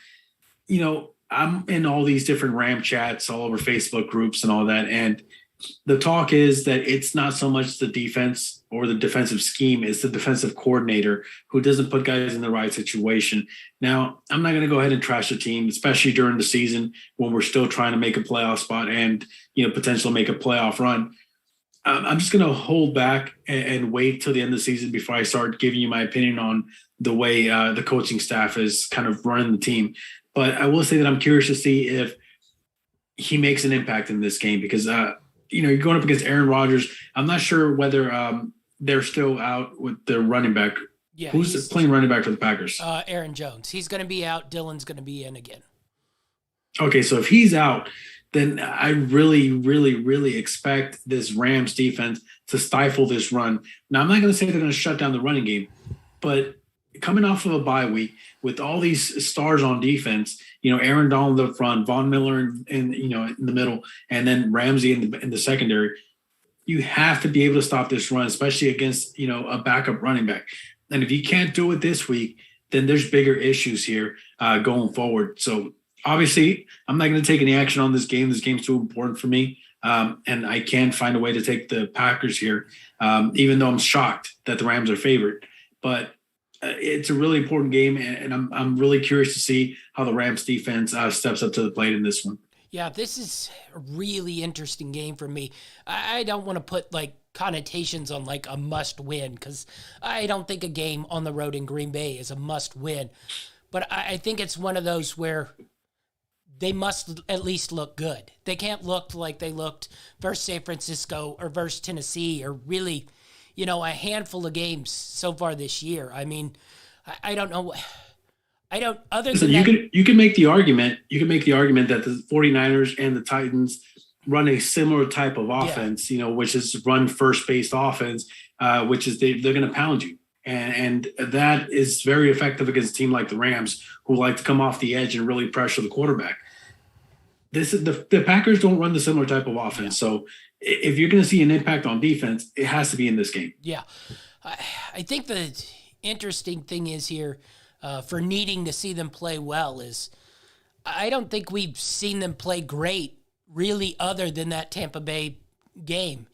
I'm in all these different Ram chats all over Facebook groups and all that, and the talk is that it's not so much the defense or the defensive scheme, it's the defensive coordinator who doesn't put guys in the right situation. Now, I'm not going to go ahead and trash the team, especially during the season when we're still trying to make a playoff spot and, potentially make a playoff run. I'm just going to hold back and wait till the end of the season before I start giving you my opinion on the way the coaching staff is kind of running the team. But I will say that I'm curious to see if he makes an impact in this game because, you're going up against Aaron Rodgers. I'm not sure whether they're still out with their running back. Yeah, who's playing running back for the Packers? Aaron Jones. He's going to be out. Dylan's going to be in again. Okay, so if he's out, then I really, really, really expect this Rams defense to stifle this run. Now, I'm not going to say they're going to shut down the running game, but coming off of a bye week with all these stars on defense, Aaron Donald in the front, Von Miller in the middle, and then Ramsey in the secondary, you have to be able to stop this run, especially against, a backup running back. And if you can't do it this week, then there's bigger issues here going forward. So obviously I'm not going to take any action on this game. This game's too important for me. And I can't find a way to take the Packers here, even though I'm shocked that the Rams are favored. But it's a really important game, and I'm really curious to see how the Rams defense steps up to the plate in this one. Yeah, this is a really interesting game for me. I don't want to put connotations on a must win because I don't think a game on the road in Green Bay is a must win. But I think it's one of those where they must at least look good. They can't look like they looked versus San Francisco or versus Tennessee or really, a handful of games so far this year. I mean, I don't know. I don't, other than that, you can make the argument. You can make the argument that the 49ers and the Titans run a similar type of offense, which is run first-based offense, which is they're going to pound you. And that is very effective against a team like the Rams, who like to come off the edge and really pressure the quarterback. This is the Packers don't run the similar type of offense. Yeah. So if you're going to see an impact on defense, it has to be in this game. Yeah. I think the interesting thing is here for needing to see them play well is I don't think we've seen them play great really other than that Tampa Bay game.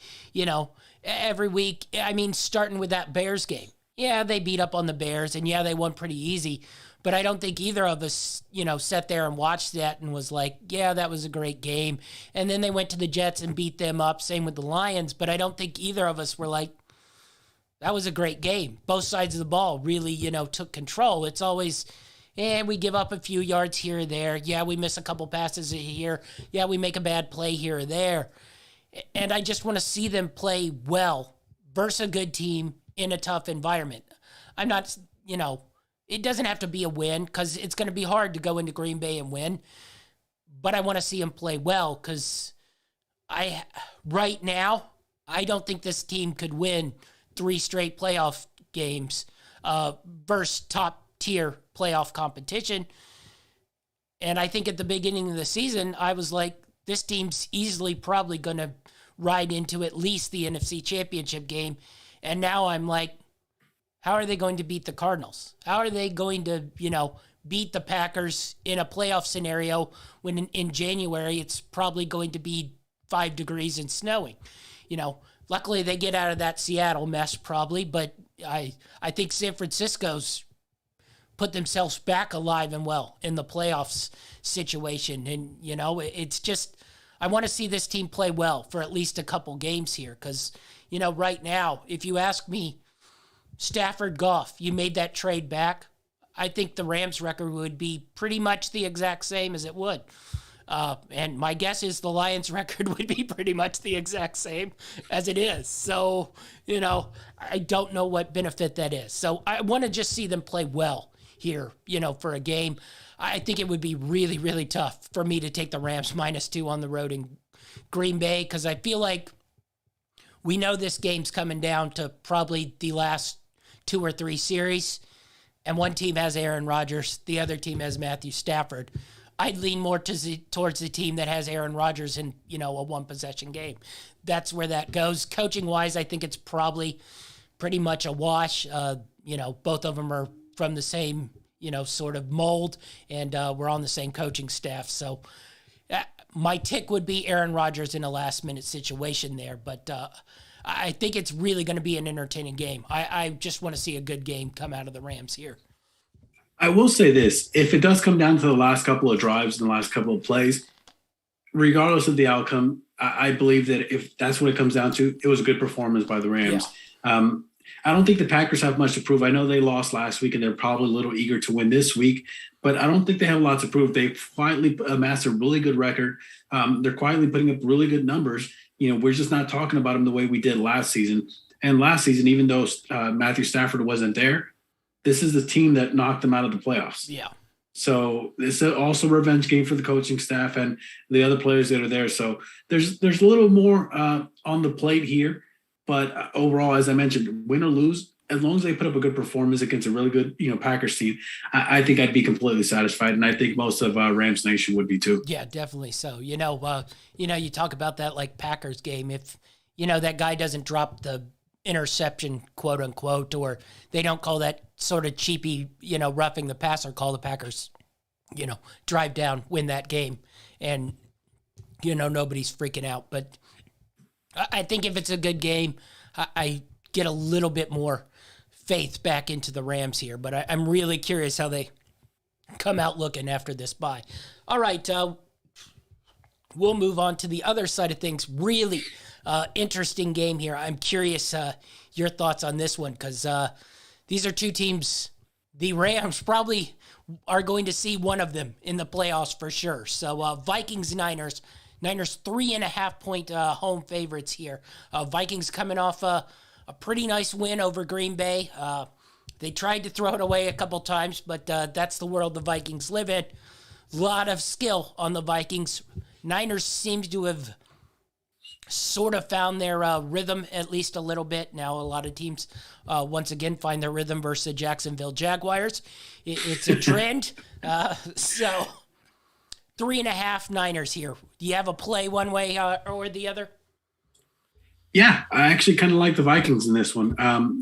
Every week, starting with that Bears game. Yeah, they beat up on the Bears, and yeah, they won pretty easy. But I don't think either of us, sat there and watched that and was like, yeah, that was a great game. And then they went to the Jets and beat them up. Same with the Lions. But I don't think either of us were like, that was a great game. Both sides of the ball really, took control. It's always, we give up a few yards here or there. Yeah, we miss a couple passes here. Yeah, we make a bad play here or there. And I just want to see them play well versus a good team in a tough environment. I'm not, it doesn't have to be a win because it's going to be hard to go into Green Bay and win. But I want to see them play well because right now, I don't think this team could win 3 straight playoff games versus top tier playoff competition. And I think at the beginning of the season, I was like, this team's easily probably going to ride into at least the NFC Championship game. And now I'm like, how are they going to beat the Cardinals? How are they going to, beat the Packers in a playoff scenario when in January it's probably going to be 5 degrees and snowing? Luckily they get out of that Seattle mess probably, but I think San Francisco's put themselves back alive and well in the playoffs situation. And, it's just, I want to see this team play well for at least a couple games here. Because, right now, if you ask me, Stafford, Goff, you made that trade back, I think the Rams record would be pretty much the exact same as it would. And my guess is the Lions record would be pretty much the exact same as it is. So, I don't know what benefit that is. So I want to just see them play well here, for a game. I think it would be really, really tough for me to take the Rams -2 on the road in Green Bay, because I feel like we know this game's coming down to probably the last 2 or 3 series, and one team has Aaron Rodgers, the other team has Matthew Stafford. I'd lean more towards the team that has Aaron Rodgers in, a one-possession game. That's where that goes. Coaching-wise, I think it's probably pretty much a wash. Both of them are from the same, sort of mold, and we're on the same coaching staff. So my tick would be Aaron Rodgers in a last-minute situation there, but I think it's really going to be an entertaining game. I just want to see a good game come out of the Rams here. I will say this. If it does come down to the last couple of drives and the last couple of plays, regardless of the outcome, I believe that if that's what it comes down to, it was a good performance by the Rams. Yeah. I don't think the Packers have much to prove. I know they lost last week and they're probably a little eager to win this week, but I don't think they have a lot to prove. They finally amassed a really good record. They're quietly putting up really good numbers. We're just not talking about them the way we did last season. And last season, even though Matthew Stafford wasn't there, this is the team that knocked them out of the playoffs. Yeah. So it's also a revenge game for the coaching staff and the other players that are there. So there's a little more on the plate here. But overall, as I mentioned, win or lose, as long as they put up a good performance against a really good, Packers team, I think I'd be completely satisfied. And I think most of Rams Nation would be too. Yeah, definitely so. You talk about that like Packers game. If, that guy doesn't drop the interception, quote unquote, or they don't call that sort of cheapy, roughing the passer call, the Packers, drive down, win that game. And, nobody's freaking out. But I think if it's a good game, I get a little bit more faith back into the Rams here. But I'm really curious how they come out looking after this bye. All right, we'll move on to the other side of things. Really interesting game here. I'm curious your thoughts on this one, because these are two teams. The Rams probably are going to see one of them in the playoffs for sure. So Vikings-Niners. Niners 3.5-point home favorites here. Vikings coming off a pretty nice win over Green Bay. They tried to throw it away a couple times, but that's the world the Vikings live in. A lot of skill on the Vikings. Niners seem to have sort of found their rhythm at least a little bit. Now a lot of teams once again find their rhythm versus the Jacksonville Jaguars. It's a trend. So 3.5 Niners here. Do you have a play one way or the other? Yeah, I actually kind of like the Vikings in this one,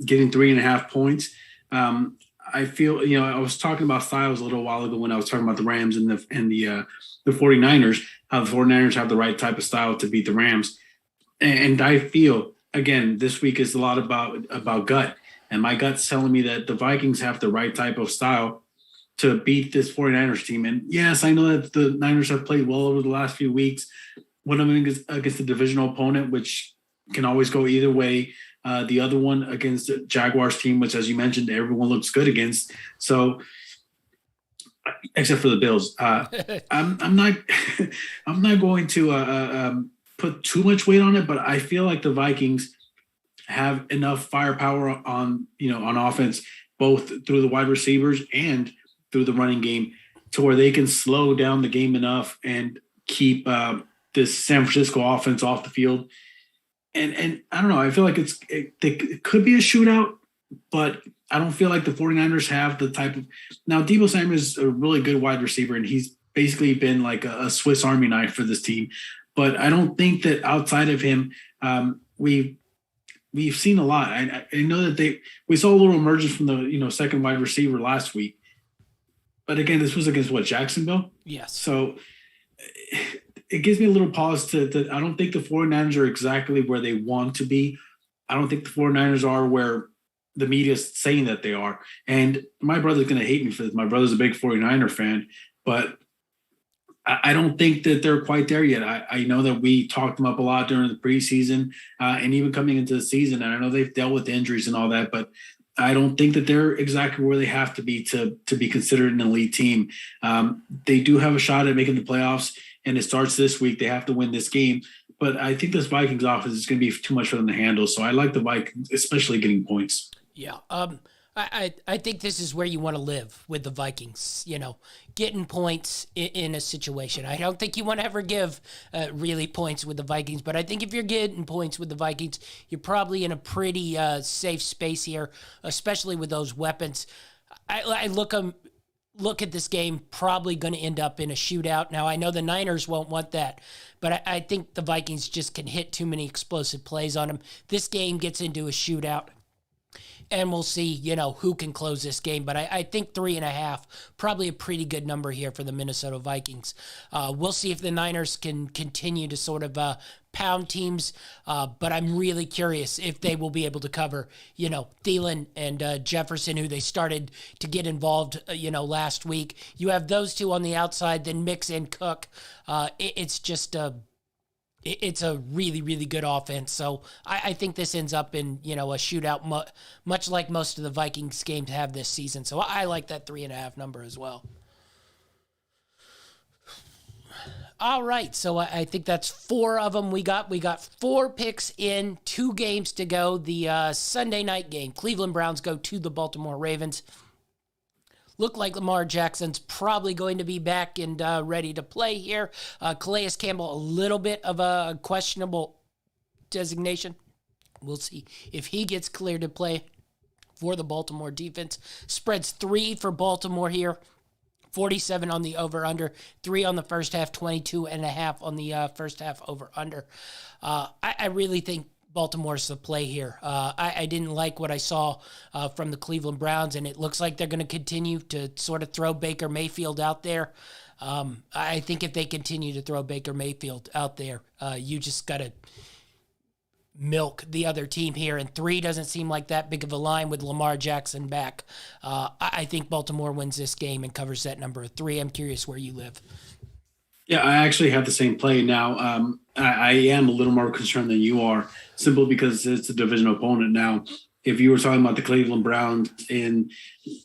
getting 3.5 points. I feel, I was talking about styles a little while ago when I was talking about the Rams and the 49ers, how the 49ers have the right type of style to beat the Rams. And I feel, again, this week is a lot about gut. And my gut's telling me that the Vikings have the right type of style to beat this 49ers team. And yes, I know that the Niners have played well over the last few weeks. One of them against the divisional opponent, which can always go either way. The other one against the Jaguars team, which, as you mentioned, everyone looks good against. So, except for the Bills, I'm not I'm not going to put too much weight on it, but I feel like the Vikings have enough firepower on offense, both through the wide receivers and through the running game, to where they can slow down the game enough and keep this San Francisco offense off the field. And I don't know, I feel like it could be a shootout, but I don't feel like the 49ers have the type of – now, Deebo Samuel is a really good wide receiver, and he's basically been like a Swiss Army knife for this team. But I don't think that outside of him, we've seen a lot. I know that we saw a little emergence from the second wide receiver last week. But again, this was against Jacksonville? Yes. So it gives me a little pause to I don't think the 49ers are exactly where they want to be. I don't think the 49ers are where the media is saying that they are. And my brother's going to hate me for this. My brother's a big 49er fan, but I don't think that they're quite there yet. I know that we talked them up a lot during the preseason and even coming into the season. And I know they've dealt with injuries and all that, but I don't think that they're exactly where they have to be to be considered an elite team. They do have a shot at making the playoffs, and it starts this week. They have to win this game. But I think this Vikings offense is going to be too much for them to handle. So I like the Vikings, especially getting points. Yeah. I think this is where you want to live with the Vikings, getting points in a situation. I don't think you want to ever give really points with the Vikings, but I think if you're getting points with the Vikings, you're probably in a pretty safe space here, especially with those weapons. I look at this game probably going to end up in a shootout. Now, I know the Niners won't want that, but I think the Vikings just can hit too many explosive plays on them. This game gets into a shootout, and we'll see, who can close this game. But I think 3.5, probably a pretty good number here for the Minnesota Vikings. We'll see if the Niners can continue to sort of pound teams, but I'm really curious if they will be able to cover, Thielen and Jefferson, who they started to get involved, last week. You have those two on the outside, then mix in Cook. It's just it's a really, really good offense. So I think this ends up in, a shootout, much like most of the Vikings games have this season. So I like that 3.5 number as well. All right, so I think that's 4 of them we got. We got 4 picks in, 2 games to go. The Sunday night game, Cleveland Browns go to the Baltimore Ravens. Look like Lamar Jackson's probably going to be back and ready to play here. Calais Campbell, a little bit of a questionable designation. We'll see if he gets cleared to play for the Baltimore defense. Spreads 3 for Baltimore here. 47 on the over-under, 3 on the first half, 22.5 on the first half over-under. I really think Baltimore's the play here. I didn't like what I saw from the Cleveland Browns, and it looks like they're going to continue to sort of throw Baker Mayfield out there. I think if they continue to throw Baker Mayfield out there, you just got to milk the other team here, and 3 doesn't seem like that big of a line with Lamar Jackson back. I think Baltimore wins this game and covers that number of 3. I'm curious where you live. Yeah, I actually have the same play now. I am a little more concerned than you are, simply because it's a division opponent now. If you were talking about the Cleveland Browns in,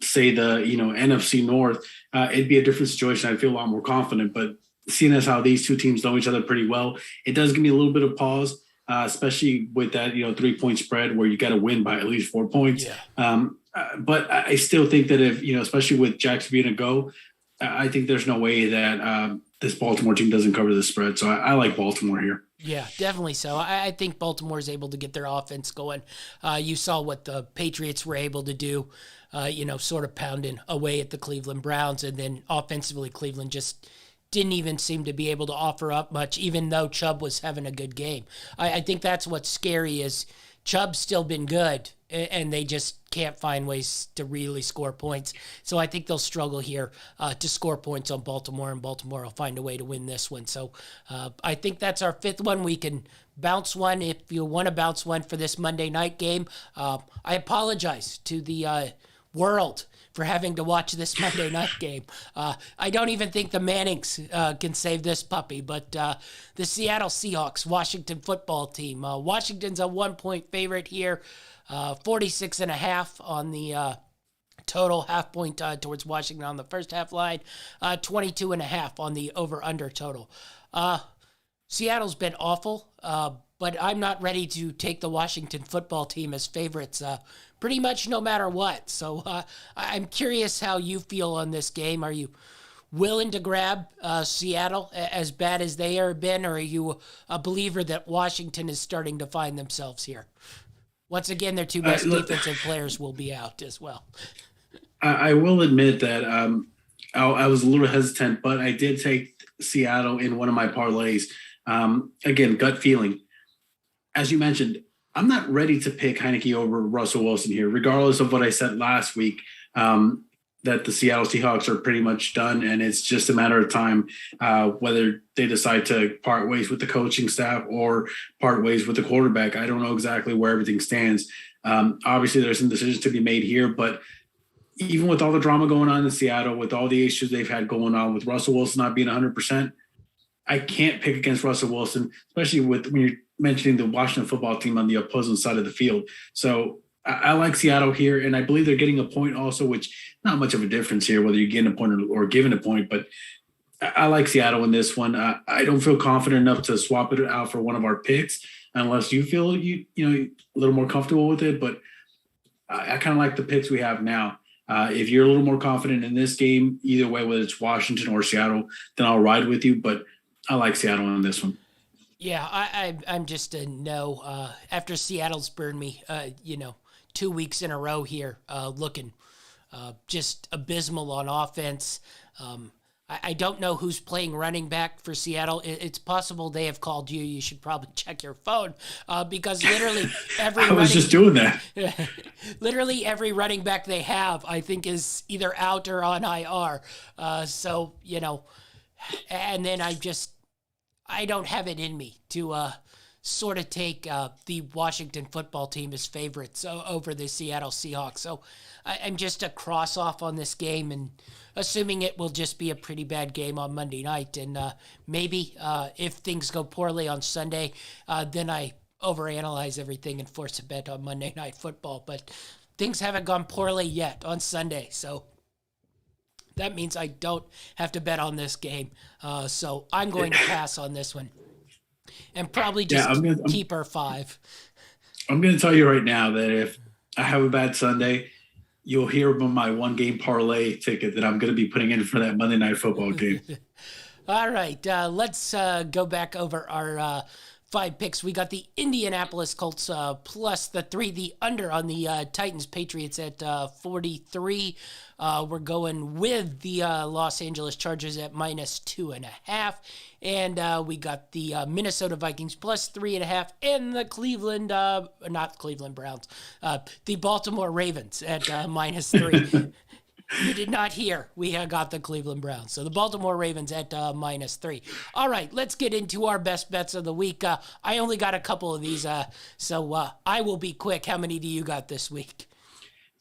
say, the NFC North, it'd be a different situation. I'd feel a lot more confident. But seeing as how these two teams know each other pretty well, it does give me a little bit of pause. Especially with that, 3-point spread where you got to win by at least 4 points. Yeah. But I still think that if, especially with Jackson being a go, I think there's no way that this Baltimore team doesn't cover the spread. So I like Baltimore here. Yeah, definitely so. I think Baltimore is able to get their offense going. You saw what the Patriots were able to do, sort of pounding away at the Cleveland Browns. And then offensively, Cleveland just didn't even seem to be able to offer up much, even though Chubb was having a good game. I think that's what's scary is Chubb's still been good, and they just can't find ways to really score points. So I think they'll struggle here to score points on Baltimore, and Baltimore will find a way to win this one. So I think that's our 5th one. We can bounce one if you want to bounce one for this Monday night game. I apologize to the world for having to watch this Monday night game. I don't even think the Mannings can save this puppy, but the Seattle Seahawks, Washington football team. Washington's a 1-point favorite here, 46.5 on the total, half point towards Washington on the first half line, 22.5 on the over-under total. Seattle's been awful, but I'm not ready to take the Washington football team as favorites pretty much no matter what. So I'm curious how you feel on this game. Are you willing to grab Seattle as bad as they have been, or are you a believer that Washington is starting to find themselves here? Once again, their two best defensive players will be out as well. I will admit that I was a little hesitant, but I did take Seattle in one of my parlays. Again, gut feeling. As you mentioned, I'm not ready to pick Heineke over Russell Wilson here, regardless of what I said last week, that the Seattle Seahawks are pretty much done, and it's just a matter of time whether they decide to part ways with the coaching staff or part ways with the quarterback. I don't know exactly where everything stands. Obviously, there's some decisions to be made here, but even with all the drama going on in Seattle, with all the issues they've had going on, with Russell Wilson not being 100%, I can't pick against Russell Wilson, especially when you're mentioning the Washington football team on the opposing side of the field. So I like Seattle here, and I believe they're getting a point also, which not much of a difference here, whether you're getting a point or giving a point, but I like Seattle in this one. I don't feel confident enough to swap it out for one of our picks unless you feel a little more comfortable with it, but I kind of like the picks we have now. If you're a little more confident in this game, either way, whether it's Washington or Seattle, then I'll ride with you, but I like Seattle in this one. Yeah, I'm just a no. After Seattle's burned me, 2 weeks in a row here, looking just abysmal on offense. I don't know who's playing running back for Seattle. It's possible they have called you. You should probably check your phone because literally every I was just doing that. Literally every running back they have, I think, is either out or on IR. And then I don't have it in me to sort of take the Washington football team as favorites over the Seattle Seahawks. So I'm just a cross off on this game and assuming it will just be a pretty bad game on Monday night. And maybe if things go poorly on Sunday, then I overanalyze everything and force a bet on Monday Night Football. But things haven't gone poorly yet on Sunday. So that means I don't have to bet on this game. So I'm going to pass on this one and probably just keep our 5. I'm going to tell you right now that if I have a bad Sunday, you'll hear about my one-game parlay ticket that I'm going to be putting in for that Monday Night Football game. All right, let's go back over our 5 picks. We got the Indianapolis Colts plus the 3, the under on the Titans Patriots at 43. We're going with the Los Angeles Chargers at minus 2.5. And we got the Minnesota Vikings plus 3.5 and the not Cleveland Browns, the Baltimore Ravens at minus 3. You did not hear. We got the Cleveland Browns. So the Baltimore Ravens at minus 3. All right, let's get into our best bets of the week. I only got a couple of these, so I will be quick. How many do you got this week?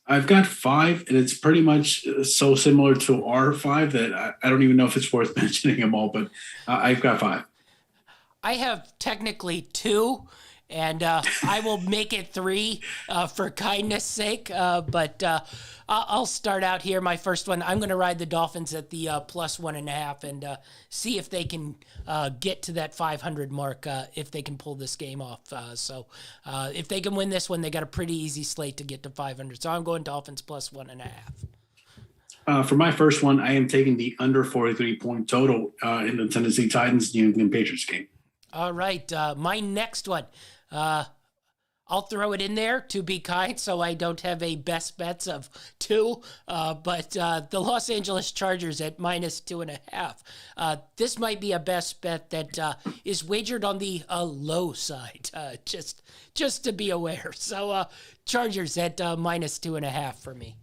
I've got 5, and it's pretty much so similar to our 5 that I don't even know if it's worth mentioning them all, but I've got 5. I have technically 2. And I will make it 3 for kindness' sake. But I'll start out here. My first one, I'm going to ride the Dolphins at the plus 1.5 and see if they can get to that 500 mark, if they can pull this game off. So if they can win this one, they got a pretty easy slate to get to 500. So I'm going Dolphins plus 1.5. For my first one, I am taking the under 43-point total in the Tennessee Titans New England Patriots game. All right. My next one. I'll throw it in there to be kind so I don't have a best bets of 2, but the Los Angeles Chargers at minus 2.5. This might be a best bet that is wagered on the low side, just to be aware. So Chargers at minus 2.5 for me.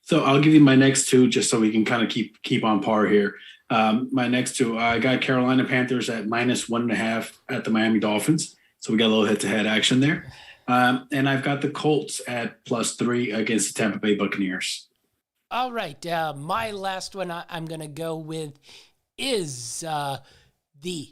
So I'll give you my next 2 just so we can kind of keep on par here. My next 2, I got Carolina Panthers at minus 1.5 at the Miami Dolphins. So we got a little head-to-head action there. And I've got the Colts at plus 3 against the Tampa Bay Buccaneers. All right. My last one I'm going to go with is the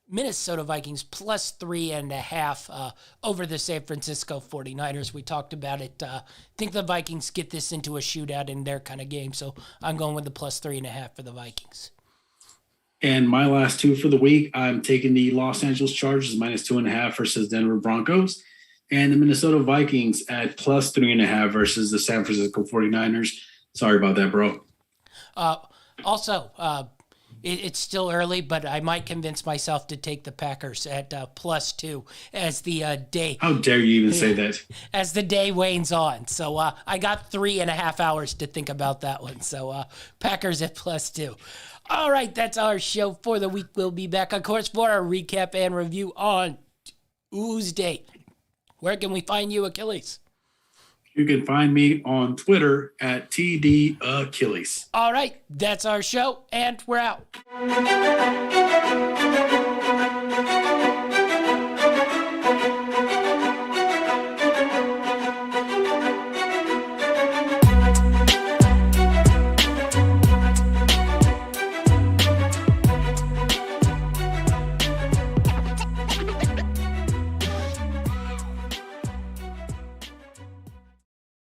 Minnesota Vikings plus 3.5 over the San Francisco 49ers. We talked about it. I think the Vikings get this into a shootout in their kind of game. So I'm going with the plus 3.5 for the Vikings. And my last 2 for the week, I'm taking the Los Angeles Chargers minus 2.5 versus Denver Broncos, and the Minnesota Vikings at plus 3.5 versus the San Francisco 49ers. Sorry about that, bro. Also, It's still early, but I might convince myself to take the Packers at +2 as the day. How dare you even say that? As the day wanes on. So I got 3.5 hours to think about that one. So Packers at +2. All right, that's our show for the week. We'll be back, of course, for a recap and review on Tuesday. Where can we find you, Achilles? You can find me on Twitter at TD Achilles. All right, that's our show, and we're out.